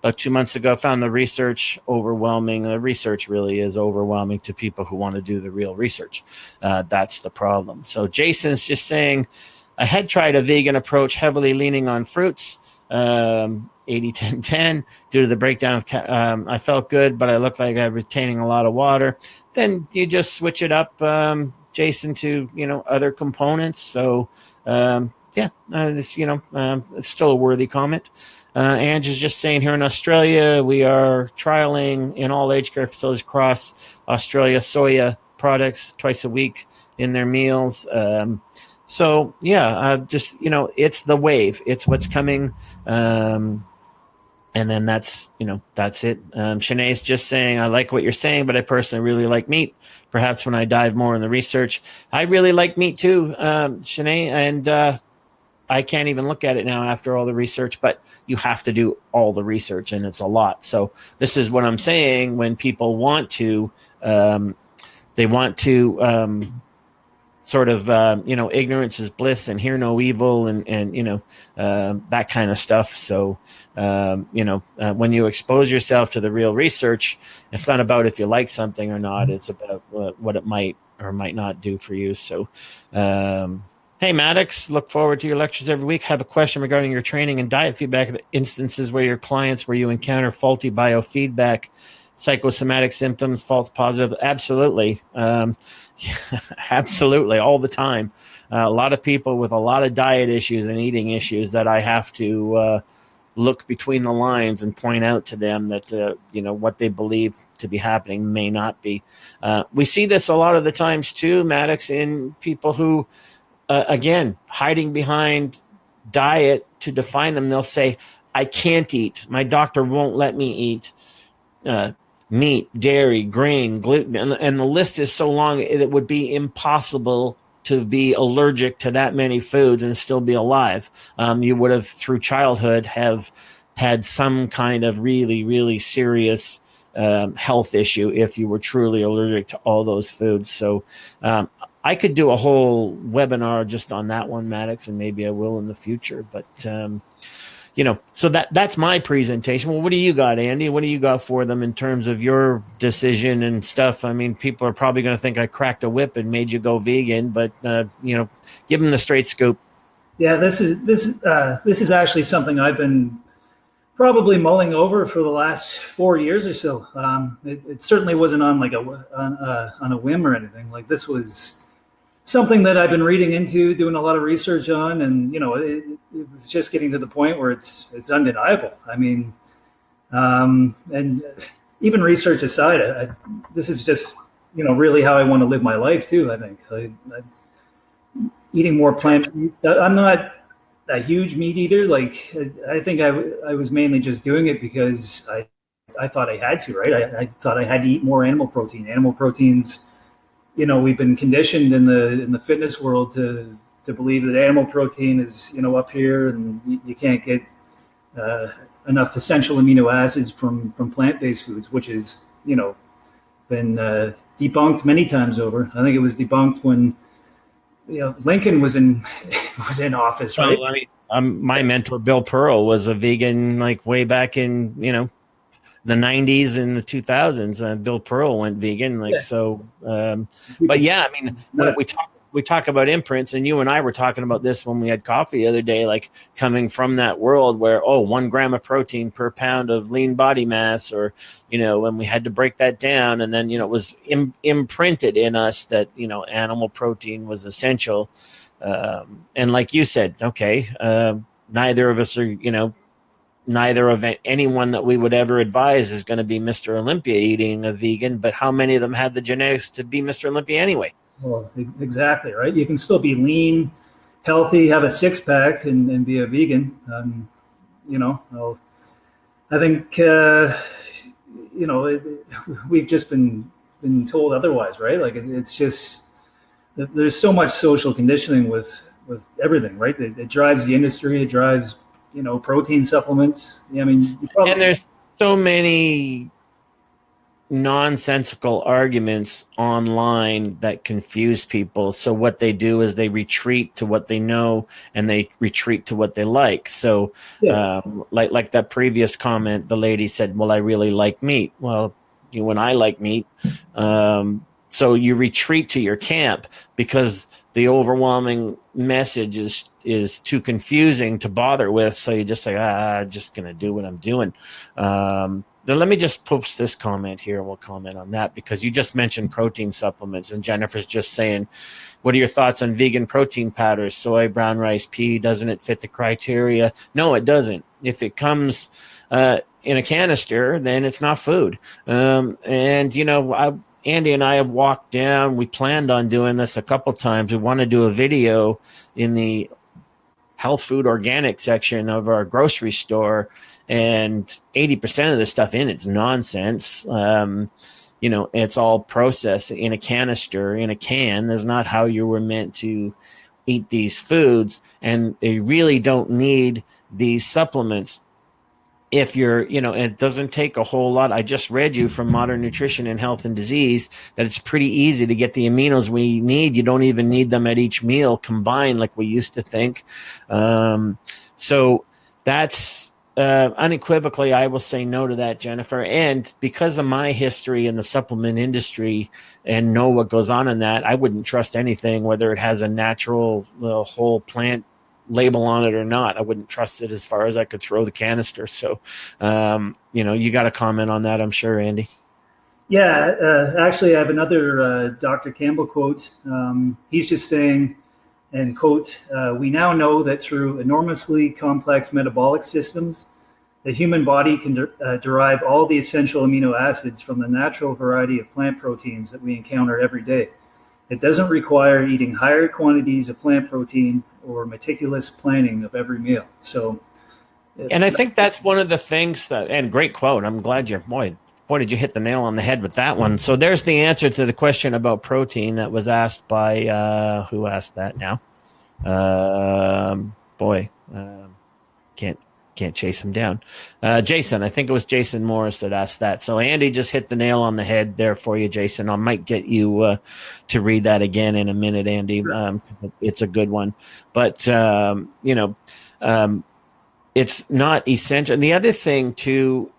About 2 months ago, found the research overwhelming. The research really is overwhelming to people who want to do the real research. That's the problem. So Jason's just saying, I had tried a vegan approach heavily leaning on fruits, 80-10-10, due to the breakdown of I felt good, but I looked like I was retaining a lot of water. Then you just switch it up, Jason, to other components. So it's still a worthy comment. Ange is just saying, here in Australia, we are trialing in all aged care facilities across Australia soya products twice a week in their meals. It's the wave. It's what's coming. And then that's it. Shanae's just saying, I like what you're saying, but I personally really like meat. Perhaps when I dive more in the research, I really like meat too, Shanae. And I can't even look at it now after all the research, but you have to do all the research and it's a lot. So this is what I'm saying when people want to, ignorance is bliss and hear no evil and that kind of stuff. So, when you expose yourself to the real research, it's not about if you like something or not. It's about what it might or might not do for you. So, Hey, Maddox, look forward to your lectures every week. Have a question regarding your training and diet feedback, instances where your clients, where you encounter faulty biofeedback, psychosomatic symptoms, false positive. Absolutely. Absolutely. All the time. A lot of people with a lot of diet issues and eating issues that I have to look between the lines and point out to them that, what they believe to be happening may not be. We see this a lot of the times too, Maddox, in people who, again, hiding behind diet to define them. They'll say, I can't eat. My doctor won't let me eat uh, meat, dairy, grain, gluten. And the list is so long, it would be impossible to be allergic to that many foods and still be alive. You would have, through childhood, have had some kind of really, really serious health issue if you were truly allergic to all those foods. So I could do a whole webinar just on that one, Maddox, and maybe I will in the future. But so that's my presentation. Well, what do you got, Andy? What do you got for them in terms of your decision and stuff? I mean, people are probably going to think I cracked a whip and made you go vegan, but give them the straight scoop. Yeah, this is actually something I've been probably mulling over for the last 4 years or so. It certainly wasn't on on a whim or anything. Like, this was something that I've been reading into, doing a lot of research on, and it was just getting to the point where it's undeniable. I mean, and even research aside, this is just really how I want to live my life too. I think eating more plant meat. I'm not a huge meat eater. Like, I think I was mainly just doing it because I thought I had to, right? I thought I had to eat more animal protein. Animal proteins, we've been conditioned in the fitness world to believe that animal protein is up here, and you can't get enough essential amino acids from plant-based foods, which is been debunked many times over. I think it was debunked when Lincoln was in office, right? Well, I mean, my mentor Bill Pearl was a vegan, like way back in the 90s and the 2000s. Bill Pearl went vegan, like, yeah. So but yeah, I mean, when we talk about imprints, and you and I were talking about this when we had coffee the other day, like coming from that world where 1 gram of protein per pound of lean body mass, or when we had to break that down, and then it was imprinted in us that animal protein was essential, and like you said, okay, neither of us are neither of anyone that we would ever advise is going to be Mr. Olympia eating a vegan, but how many of them have the genetics to be Mr. Olympia anyway? Well, exactly, right? You can still be lean, healthy, have a six-pack, and be a vegan. I think we've just been told otherwise, right? Like, it's just there's so much social conditioning with everything, right? It drives the industry. It drives protein supplements. I mean, and there's so many nonsensical arguments online that confuse people. So what they do is they retreat to what they know, and they retreat to what they like. So yeah. Like that previous comment, the lady said, well, I really like meat. Well, you and I like meat. So you retreat to your camp because the overwhelming message is too confusing to bother with. So you just say, I'm just going to do what I'm doing. Then let me just post this comment here. We'll comment on that, because you just mentioned protein supplements, and Jennifer's just saying, what are your thoughts on vegan protein powders? Soy, brown rice, pea, doesn't it fit the criteria? No, it doesn't. If it comes in a canister, then it's not food. Andy and I have walked down. We planned on doing this a couple times. We want to do a video in the health food organic section of our grocery store, and 80% of the stuff in it's nonsense. It's all processed in a canister, in a can. That's not how you were meant to eat these foods, and they really don't need these supplements. If you're, it doesn't take a whole lot. I just read you from Modern Nutrition and Health and Disease that it's pretty easy to get the aminos we need. You don't even need them at each meal combined like we used to think. So that's Unequivocally, I will say no to that, Jennifer. And because of my history in the supplement industry and know what goes on in that, I wouldn't trust anything, whether it has a natural whole plant label on it or not. I wouldn't trust it as far as I could throw the canister. So, you got to comment on that, I'm sure, Andy. Yeah, actually, I have another Dr. Campbell quote. He's just saying, and quote, we now know that through enormously complex metabolic systems, the human body can derive all the essential amino acids from the natural variety of plant proteins that we encounter every day. It doesn't require eating higher quantities of plant protein or meticulous planning of every meal. So, and I think that's one of the things that, and great quote. I'm glad boy, did you hit the nail on the head with that one. So there's the answer to the question about protein that was asked by, who asked that now? Boy, can't chase him down. Jason, I think it was Jason Morris that asked that. So Andy just hit the nail on the head there for you, Jason. I might get you to read that again in a minute, Andy. It's a good one. But, it's not essential. And the other thing too,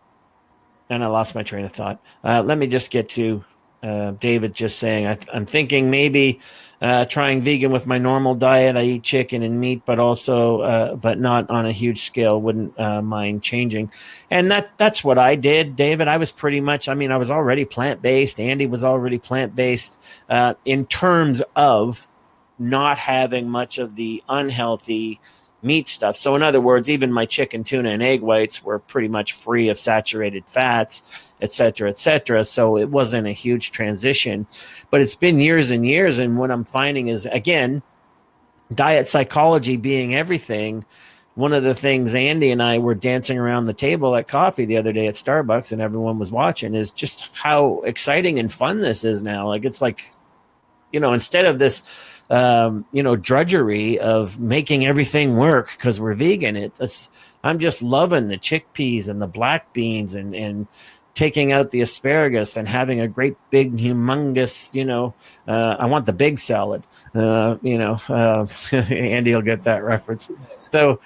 and I lost my train of thought. Let me just get to David just saying, I'm thinking maybe trying vegan with my normal diet. I eat chicken and meat, but also, but not on a huge scale. Wouldn't mind changing. And that's what I did, David. I was pretty much, I was already plant-based. Andy was already plant-based in terms of not having much of the unhealthy meat stuff. So in other words, even my chicken, tuna, and egg whites were pretty much free of saturated fats, et cetera, et cetera. So it wasn't a huge transition, but it's been years and years. And what I'm finding is, again, diet psychology being everything. One of the things Andy and I were dancing around the table at coffee the other day at Starbucks and everyone was watching is just how exciting and fun this is now. Like, it's like, instead of this, drudgery of making everything work because we're vegan. I'm just loving the chickpeas and the black beans and taking out the asparagus and having a great big humongous, I want the big salad, Andy will get that reference. So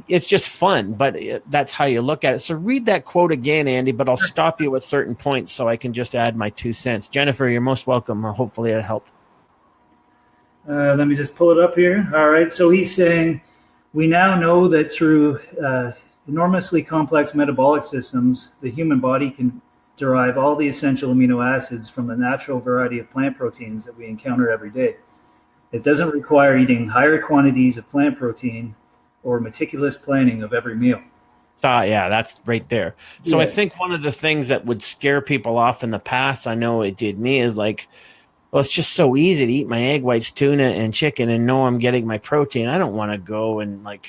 it's just fun, but that's how you look at it. So read that quote again, Andy, but I'll stop you at certain points so I can just add my 2 cents. Jennifer, you're most welcome. Hopefully it helped. Let me just pull it up here. All right. So he's saying, we now know that through enormously complex metabolic systems, the human body can derive all the essential amino acids from the natural variety of plant proteins that we encounter every day. It doesn't require eating higher quantities of plant protein or meticulous planning of every meal. Yeah, that's right there. So yeah. I think one of the things that would scare people off in the past, I know it did me, is like, well, it's just so easy to eat my egg whites, tuna, and chicken and know I'm getting my protein. I don't want to go and I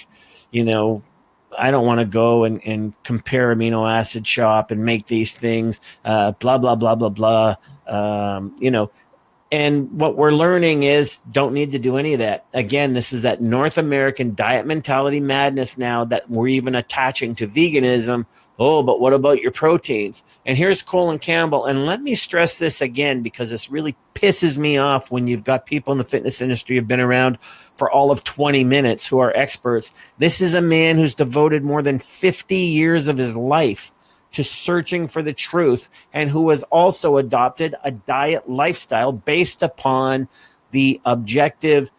don't want to go and compare amino acid shop and make these things, blah, blah, blah, blah, blah. And what we're learning is don't need to do any of that. Again, this is that North American diet mentality madness now that we're even attaching to veganism. Oh, but what about your proteins? And here's Colin Campbell. And let me stress this again, because this really pisses me off when you've got people in the fitness industry who have been around for all of 20 minutes who are experts. This is a man who's devoted more than 50 years of his life to searching for the truth and who has also adopted a diet lifestyle based upon the objective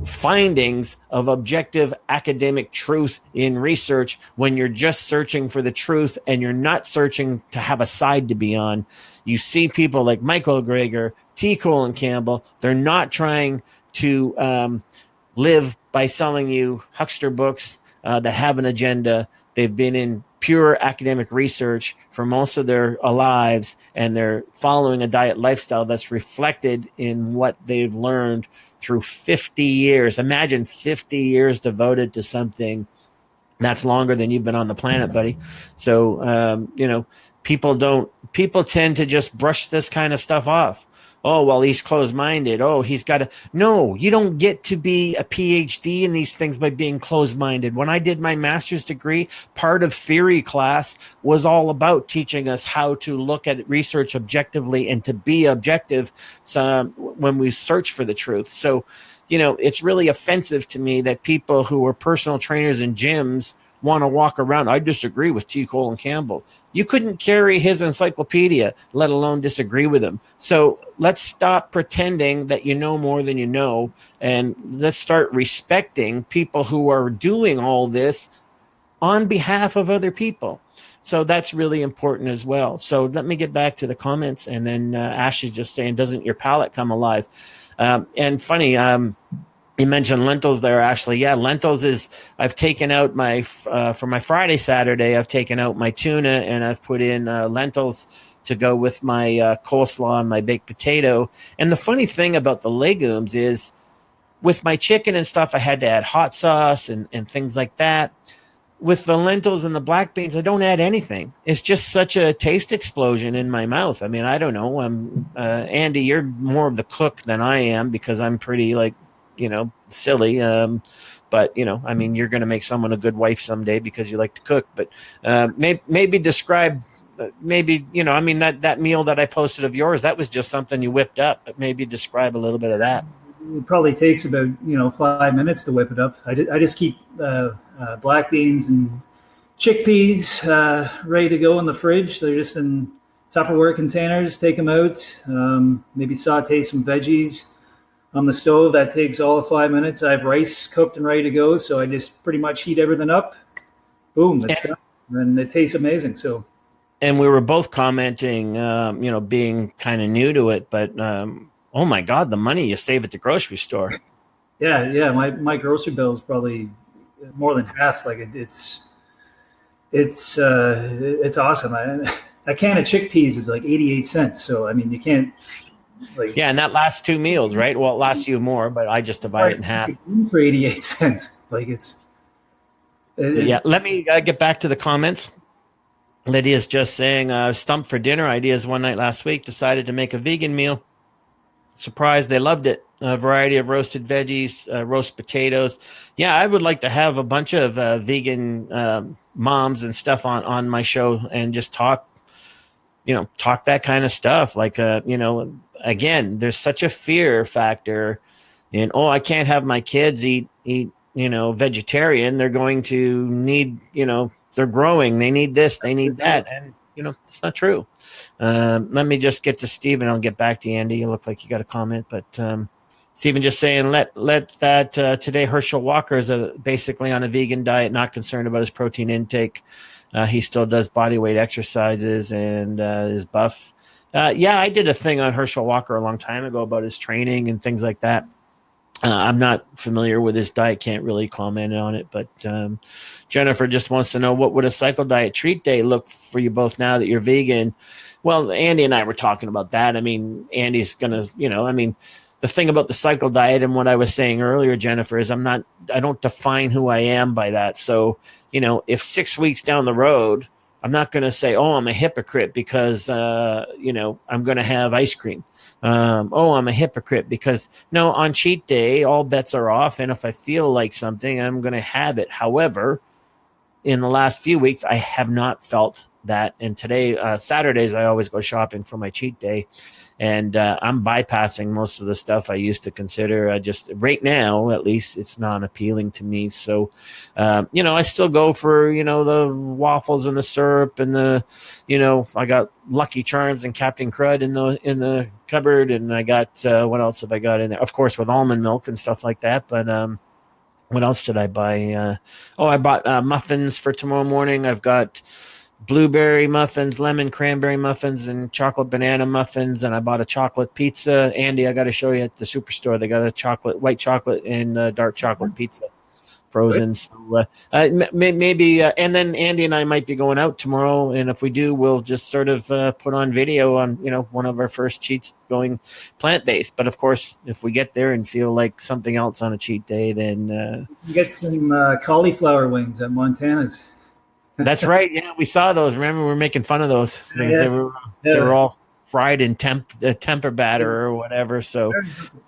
findings of objective academic truth in research. When you're just searching for the truth and you're not searching to have a side to be on, you see people like Michael Greger, T. Colin Campbell, they're not trying to live by selling you huckster books that have an agenda. They've been in pure academic research for most of their lives, and they're following a diet lifestyle that's reflected in what they've learned through 50 years. Imagine 50 years devoted to something that's longer than you've been on the planet, buddy. So, people tend to just brush this kind of stuff off. oh, well, he's closed-minded. Oh, he's got to. No, you don't get to be a PhD in these things by being closed-minded. When I did my master's degree, part of theory class was all about teaching us how to look at research objectively and to be objective when we search for the truth. So, it's really offensive to me that people who are personal trainers in gyms want to walk around. I disagree with T. Colin Campbell. You couldn't carry his encyclopedia, let alone disagree with him. So let's stop pretending that you know more than you know, and let's start respecting people who are doing all this on behalf of other people. So that's really important as well. So let me get back to the comments. And then Ashley's just saying, doesn't your palate come alive? And funny, you mentioned lentils there, Ashley. Yeah, lentils is, I've taken out my, for my Friday, Saturday, I've taken out my tuna and I've put in lentils to go with my coleslaw and my baked potato. And the funny thing about the legumes is with my chicken and stuff, I had to add hot sauce and things like that. With the lentils and the black beans, I don't add anything. It's just such a taste explosion in my mouth. I mean, I don't know. Andy, you're more of the cook than I am because I'm pretty silly. But I mean, you're going to make someone a good wife someday because you like to cook. But maybe describe, I mean, that meal that I posted of yours, that was just something you whipped up. But maybe describe a little bit of that. It probably takes about 5 minutes to whip it up. I just keep black beans and chickpeas ready to go in the fridge. They're just in Tupperware containers. Take them out. Maybe saute some veggies on the stove. That takes all of 5 minutes. I have rice cooked and ready to go, so I just pretty much heat everything up. Boom, that's done, and it tastes amazing. So. And we were both commenting, being kind of new to it, but. Oh my God, the money you save at the grocery store. Yeah. My grocery bill is probably more than half. Like it's awesome. A can of chickpeas is like 88 cents. So I mean, you can't. And that lasts 2 meals, right? Well, it lasts you more, but I just divide it in half for 88 cents. Like yeah. Let me get back to the comments. Lydia's just saying, stumped for dinner ideas one night last week. Decided to make a vegan meal. Surprised they loved it. A variety of roasted veggies, roast potatoes. Yeah, I would like to have a bunch of vegan moms and stuff on my show and just talk that kind of stuff. Like, again, there's such a fear factor in, I can't have my kids eat vegetarian. They're going to need, they're growing. They need this, they need that. And, it's not true. Let me just get to Stephen. I'll get back to you, Andy. You look like you got a comment, but Stephen just saying, let that today Herschel Walker is basically on a vegan diet, not concerned about his protein intake. He still does body weight exercises and is buff. I did a thing on Herschel Walker a long time ago about his training and things like that. I'm not familiar with his diet, can't really comment on it, but Jennifer just wants to know, what would a cycle diet treat day look for you both now that you're vegan? Well, Andy and I were talking about that. I mean, Andy's going to, the thing about the cycle diet and what I was saying earlier, Jennifer, is I don't define who I am by that. So, if 6 weeks down the road, I'm not going to say, I'm a hypocrite because, I'm going to have ice cream. I'm a hypocrite because on cheat day, all bets are off. And if I feel like something, I'm going to have it. However, in the last few weeks, I have not felt that. And today, Saturdays, I always go shopping for my cheat day. And I'm bypassing most of the stuff I used to consider. Just right now, at least, it's not appealing to me. So, I still go for, the waffles and the syrup and I got Lucky Charms and Captain Crud in the cupboard. And I got, what else have I got in there? Of course, with almond milk and stuff like that. But what else did I buy? I bought muffins for tomorrow morning. I've got blueberry muffins, lemon cranberry muffins, and chocolate banana muffins. And I bought a chocolate pizza. Andy, I got to show you at the superstore. They got a white chocolate and dark chocolate pizza frozen. So maybe, and then Andy and I might be going out tomorrow. And if we do, we'll just sort of put on video on, one of our first cheats going plant-based. But of course, if we get there and feel like something else on a cheat day, then you get some cauliflower wings at Montana's. That's right. Yeah, we saw those. Remember, we were making fun of those things. They were all fried in temper batter or whatever. So,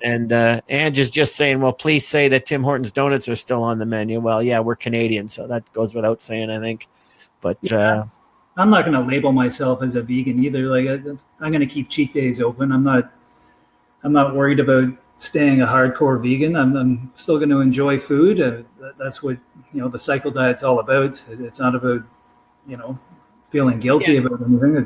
and Ange is just saying, well, please say that Tim Hortons donuts are still on the menu. Well, yeah, we're Canadian, so that goes without saying, I think. But I'm not going to label myself as a vegan either. Like I'm going to keep cheat days open. I'm not worried about staying a hardcore vegan. I'm still going to enjoy food. That's what the cycle diet's all about. It's not about feeling guilty about anything.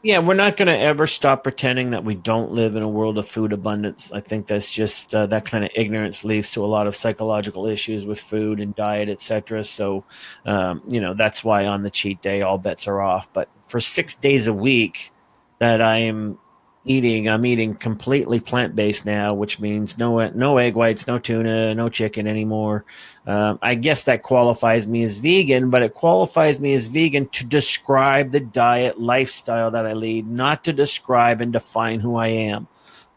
Yeah, we're not going to ever stop pretending that we don't live in a world of food abundance. I think that's just that kind of ignorance leads to a lot of psychological issues with food and diet, etc. So, that's why on the cheat day, all bets are off. But for 6 days a week that I'm eating completely plant-based now, which means no egg whites, no tuna, no chicken anymore. I guess that qualifies me as vegan, but it qualifies me as vegan to describe the diet lifestyle that I lead, not to describe and define who I am.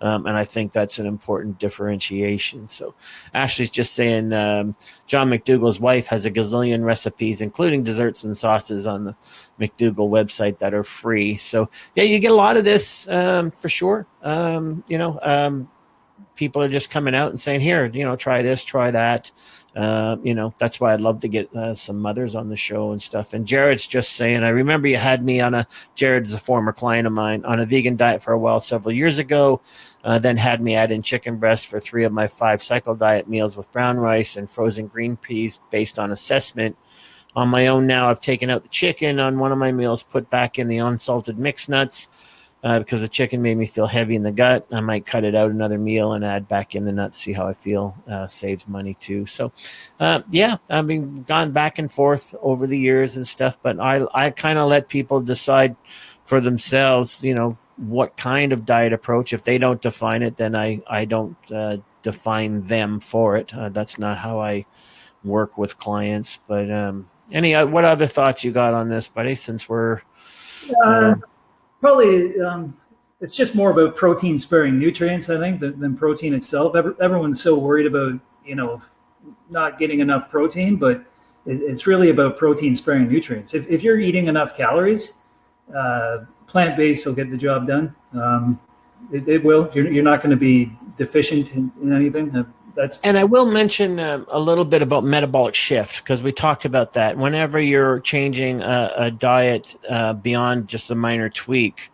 And I think that's an important differentiation. So Ashley's just saying John McDougall's wife has a gazillion recipes, including desserts and sauces on the McDougall website that are free. So, yeah, you get a lot of this for sure. People are just coming out and saying, here, try this, try that. That's why I'd love to get some mothers on the show and stuff. And Jared's just saying, I remember you had me Jared's a former client of mine, on a vegan diet for a while several years ago, then had me add in chicken breast for 3 of my 5 cycle diet meals with brown rice and frozen green peas based on assessment. On my own now, I've taken out the chicken on one of my meals, put back in the unsalted mixed nuts, because the chicken made me feel heavy in the gut. I might cut it out another meal and add back in the nuts, see how I feel. Saves money too. So, I've been gone back and forth over the years and stuff, but I kind of let people decide for themselves, what kind of diet approach. If they don't define it, then I don't define them for it. That's not how I work with clients. But what other thoughts you got on this, buddy, since we're... Probably it's just more about protein sparing nutrients, I think, than protein itself. Everyone's so worried about not getting enough protein, but it's really about protein sparing nutrients. If you're eating enough calories, plant based will get the job done. It will. You're not going to be deficient in anything. And I will mention a little bit about metabolic shift, because we talked about that. Whenever you're changing a diet beyond just a minor tweak,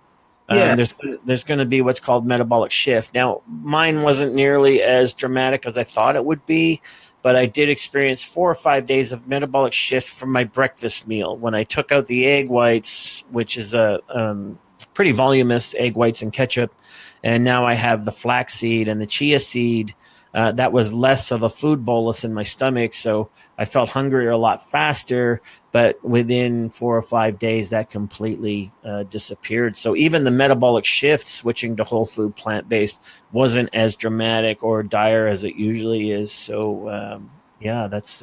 there's going to be what's called metabolic shift. Now, mine wasn't nearly as dramatic as I thought it would be, but I did experience 4 or 5 days of metabolic shift from my breakfast meal when I took out the egg whites, which is a pretty voluminous egg whites and ketchup, and now I have the flaxseed and the chia seed. That was less of a food bolus in my stomach, so I felt hungrier a lot faster, but within 4 or 5 days, that completely disappeared. So even the metabolic shift, switching to whole food plant-based, wasn't as dramatic or dire as it usually is. So, that's...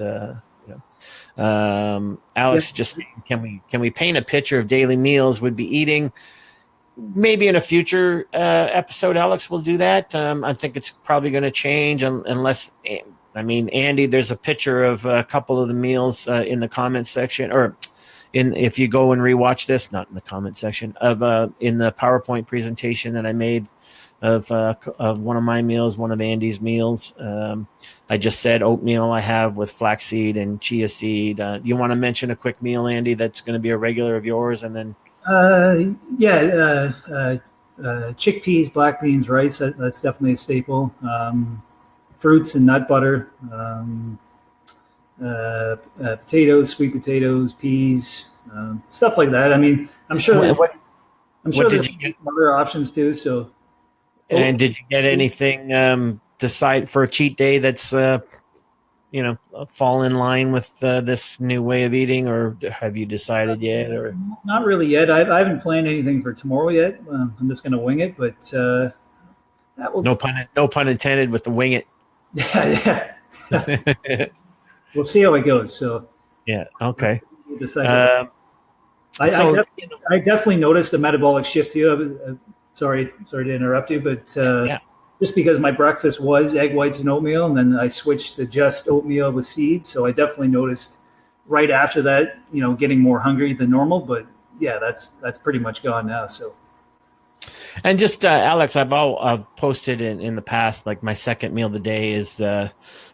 Alex just saying, can we paint a picture of daily meals we'd be eating? Maybe in a future episode, Alex will do that. I think it's probably going to change unless, Andy, there's a picture of a couple of the meals in the comment section, or if you go and rewatch this, not in the comment section, in the PowerPoint presentation that I made of one of my meals, one of Andy's meals. I just said oatmeal I have with flaxseed and chia seed. You want to mention a quick meal, Andy, that's going to be a regular of yours, and then... chickpeas, black beans, rice. That's definitely a staple. Fruits and nut butter. Potatoes, sweet potatoes, peas, stuff like that. I'm sure there's some other options too. So, and did you get anything decide for a cheat day that's fall in line with this new way of eating, or have you decided yet? Or not really yet. I haven't planned anything for tomorrow yet. I'm just going to wing it, but that will... no pun intended with the wing it. Yeah. We'll see how it goes. So yeah, okay. I definitely noticed a metabolic shift too. Sorry to interrupt you, but just because my breakfast was egg whites and oatmeal, and then I switched to just oatmeal with seeds. So I definitely noticed right after that, getting more hungry than normal. But yeah, that's pretty much gone now. So And just Alex, I've posted in the past, like my second meal of the day is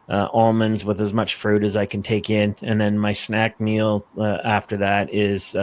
almonds with as much fruit as I can take in, and then my snack meal after that is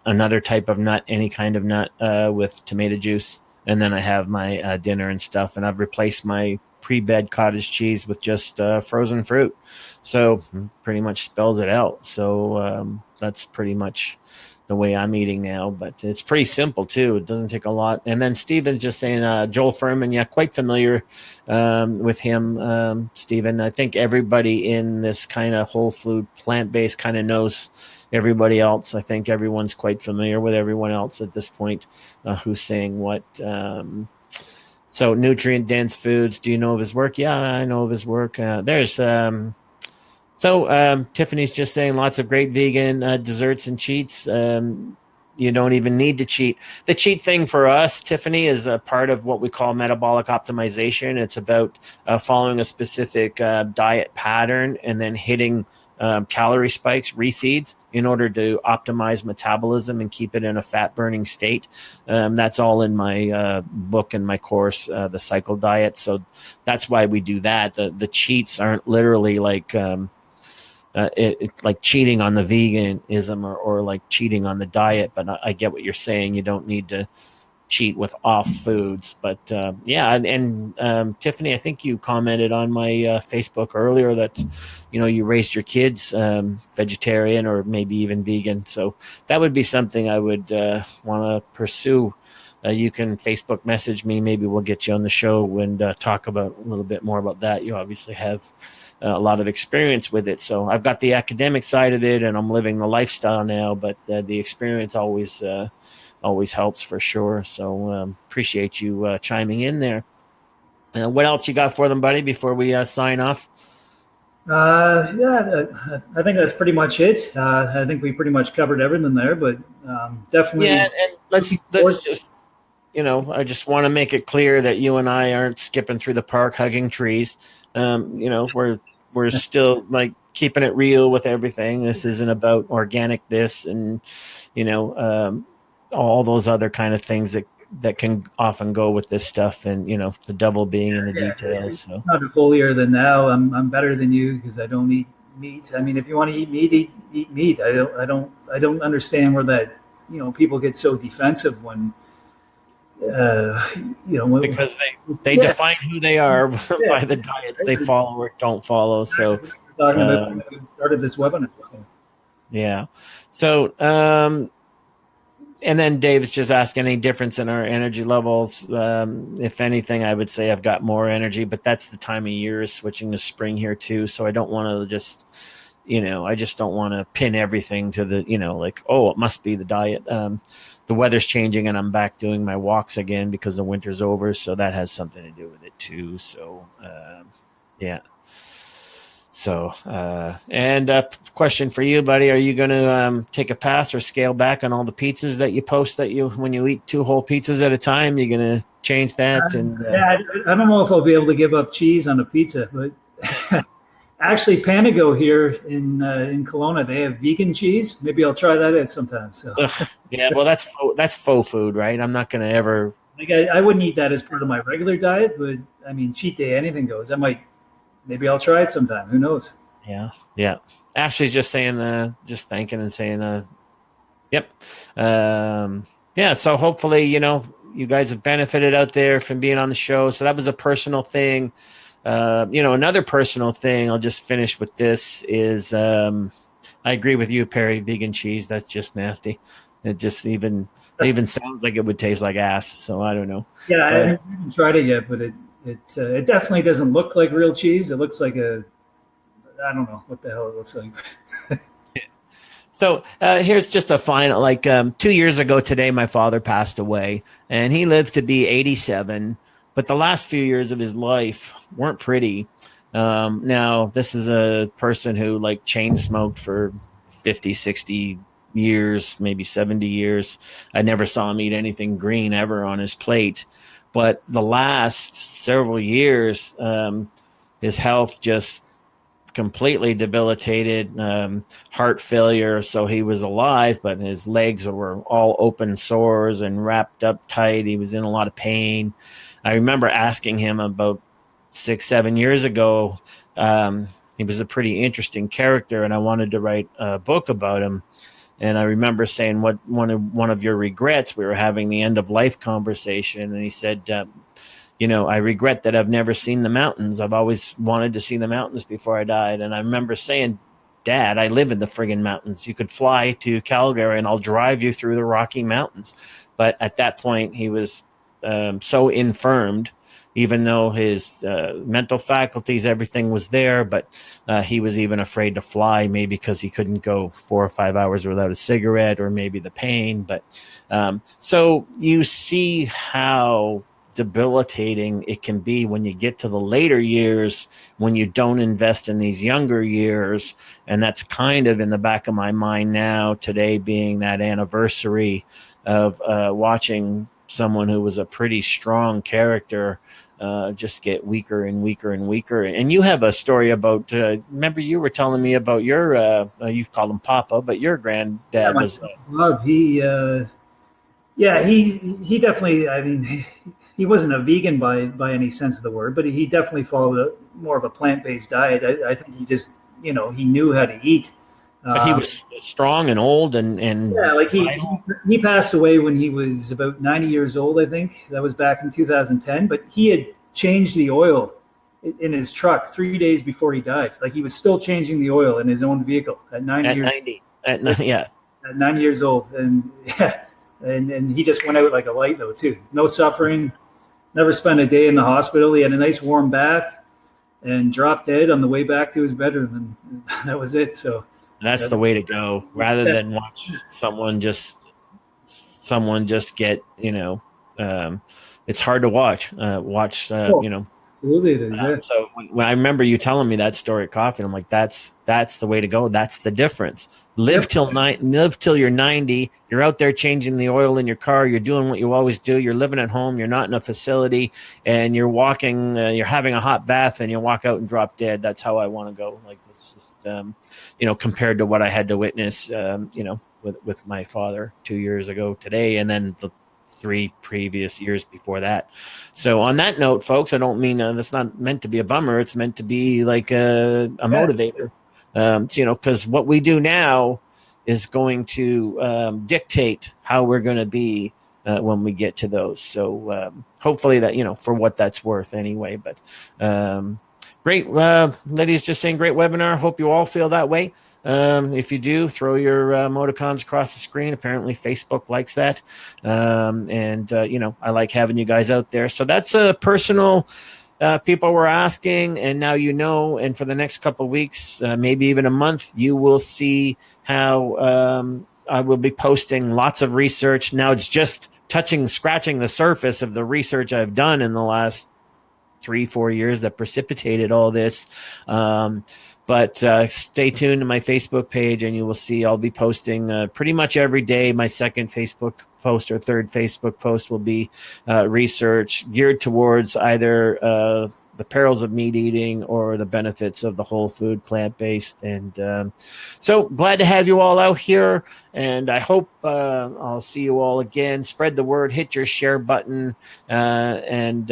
another type of nut, any kind of nut with tomato juice, and then I have my dinner and stuff. And I've replaced my pre-bed cottage cheese with just frozen fruit, so pretty much spells it out. So that's pretty much the way I'm eating now, but it's pretty simple too. It doesn't take a lot. And then Steven's just saying, Joel Furman, yeah, quite familiar with him, Steven. I think everybody in this kind of whole food, plant-based kind of knows everybody else. I think everyone's quite familiar with everyone else at this point who's saying what. So nutrient dense foods. Do you know of his work? Yeah, I know of his work. Tiffany's just saying lots of great vegan desserts and cheats. You don't even need to cheat. The cheat thing for us, Tiffany, is a part of what we call metabolic optimization. It's about following a specific diet pattern and then hitting calorie spikes, refeeds, in order to optimize metabolism and keep it in a fat burning state. That's all in my book and my course, The Cycle Diet. So that's why we do that. The cheats aren't literally like like cheating on the veganism or like cheating on the diet, but I get what you're saying. You don't need to cheat with off foods, but Tiffany, I think you commented on my Facebook earlier that you raised your kids vegetarian or maybe even vegan, so that would be something I would want to pursue. You can Facebook message me. Maybe we'll get you on the show and talk about a little bit more about that. You obviously have a lot of experience with it. So I've got the academic side of it, and I'm living the lifestyle now. But the experience always helps for sure. So appreciate you chiming in there. What else you got for them, buddy? Before we sign off. I think that's pretty much it. I think we pretty much covered everything there, but definitely. Yeah, and let's just. I just want to make it clear that you and I aren't skipping through the park hugging trees. We're still like keeping it real with everything. This isn't about organic this and all those other kind of things that can often go with this stuff, and the devil being in the details. So not holier than thou. I'm better than you because I don't eat meat. I mean, if you want to eat meat, eat meat. I don't understand where that people get so defensive when. Because they define who they are by the diets they follow or don't follow. So talking about when we started this webinar. Yeah. So and then Dave's just asking any difference in our energy levels. If anything, I would say I've got more energy, but that's the time of year is switching to spring here too. So I don't want to just I just don't want to pin everything to the like, oh, it must be the diet. The weather's changing and I'm back doing my walks again because the winter's over. So that has something to do with it too. So, yeah. So, and a question for you, buddy. Are you going to take a pass or scale back on all the pizzas that you post when you eat 2 whole pizzas at a time? You're going to change that? I don't know if I'll be able to give up cheese on a pizza, but actually, Panago here in Kelowna, they have vegan cheese. Maybe I'll try that out sometime. So yeah, well, that's faux food, right? I'm not going to ever. I wouldn't eat that as part of my regular diet, but I mean, cheat day, anything goes. Maybe I'll try it sometime. Who knows? Yeah. Ashley's just saying, just thanking and saying, yep. Yeah. So hopefully, you guys have benefited out there from being on the show. So that was a personal thing. Another personal thing, I'll just finish with this is, I agree with you, Perry, vegan cheese. That's just nasty. It just even sounds like it would taste like ass. So I don't know. Yeah. I haven't tried it yet, but it definitely doesn't look like real cheese. It looks like I don't know what the hell it looks like. So here's just a final, 2 years ago today, my father passed away and he lived to be 87. But the last few years of his life weren't pretty. Now, this is a person who chain smoked for 50, 60 years, maybe 70 years. I never saw him eat anything green ever on his plate. But the last several years, his health just completely debilitated, heart failure. So he was alive, but his legs were all open sores and wrapped up tight. He was in a lot of pain. I remember asking him about 6, 7 years ago. He was a pretty interesting character, and I wanted to write a book about him. And I remember saying, "What one of your regrets?" We were having the end of life conversation, and he said, I regret that I've never seen the mountains. I've always wanted to see the mountains before I died. And I remember saying, Dad, I live in the friggin' mountains. You could fly to Calgary and I'll drive you through the Rocky Mountains. But at that point, he was so infirmed, even though his mental faculties, everything was there, but he was even afraid to fly, maybe because he couldn't go 4 or 5 hours without a cigarette, or maybe the pain. But so you see how debilitating it can be when you get to the later years, when you don't invest in these younger years. And that's kind of in the back of my mind now, today being that anniversary of watching someone who was a pretty strong character just get weaker and weaker and weaker. And you have a story about, remember you were telling me about your, you call him Papa, but your granddad was. Bob, he definitely, I mean, he wasn't a vegan by any sense of the word, but he definitely followed more of a plant-based diet. I think he just, he knew how to eat. But he was strong and old and yeah, like he passed away when he was about 90 years old, I think. That was back in 2010. But he had changed the oil in his truck 3 days before he died. Like he was still changing the oil in his own vehicle at 90 years. 90. At 90 years old, and yeah, and he just went out like a light though too. No suffering. Never spent a day in the hospital. He had a nice warm bath and dropped dead on the way back to his bedroom, and that was it. So that's the way to go, rather than watch someone just get, it's hard to watch, Absolutely it is, yeah. So when I remember you telling me that story at coffee, I'm like, that's the way to go. That's the difference. Live till you're 90. You're out there changing the oil in your car. You're doing what you always do. You're living at home. You're not in a facility, and you're walking. You're having a hot bath, and you walk out and drop dead. That's how I want to go. Like it's just, compared to what I had to witness, with my father 2 years ago today, and then the 3 previous years before that. So on that note, folks, I don't mean that's not meant to be a bummer. It's meant to be like a motivator. Because what we do now is going to dictate how we're going to be when we get to those. So hopefully that, for what that's worth anyway. But great. Lydia's just saying great webinar. Hope you all feel that way. If you do, throw your emoticons across the screen. Apparently Facebook likes that. I like having you guys out there. So that's a personal people were asking, and now and for the next couple of weeks, maybe even a month, you will see how I will be posting lots of research. Now it's just scratching the surface of the research I've done in the last 3-4 years that precipitated all this. But stay tuned to my Facebook page, and you will see I'll be posting pretty much every day. My second Facebook post or third Facebook post will be research geared towards either the perils of meat eating or the benefits of the whole food plant-based. And so glad to have you all out here, and I hope I'll see you all again. Spread the word, hit your share button, and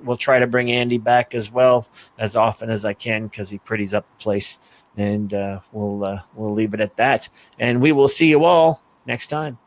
we'll try to bring Andy back as well as often as I can, because he pretties up the place. And we'll leave it at that, and we will see you all next time.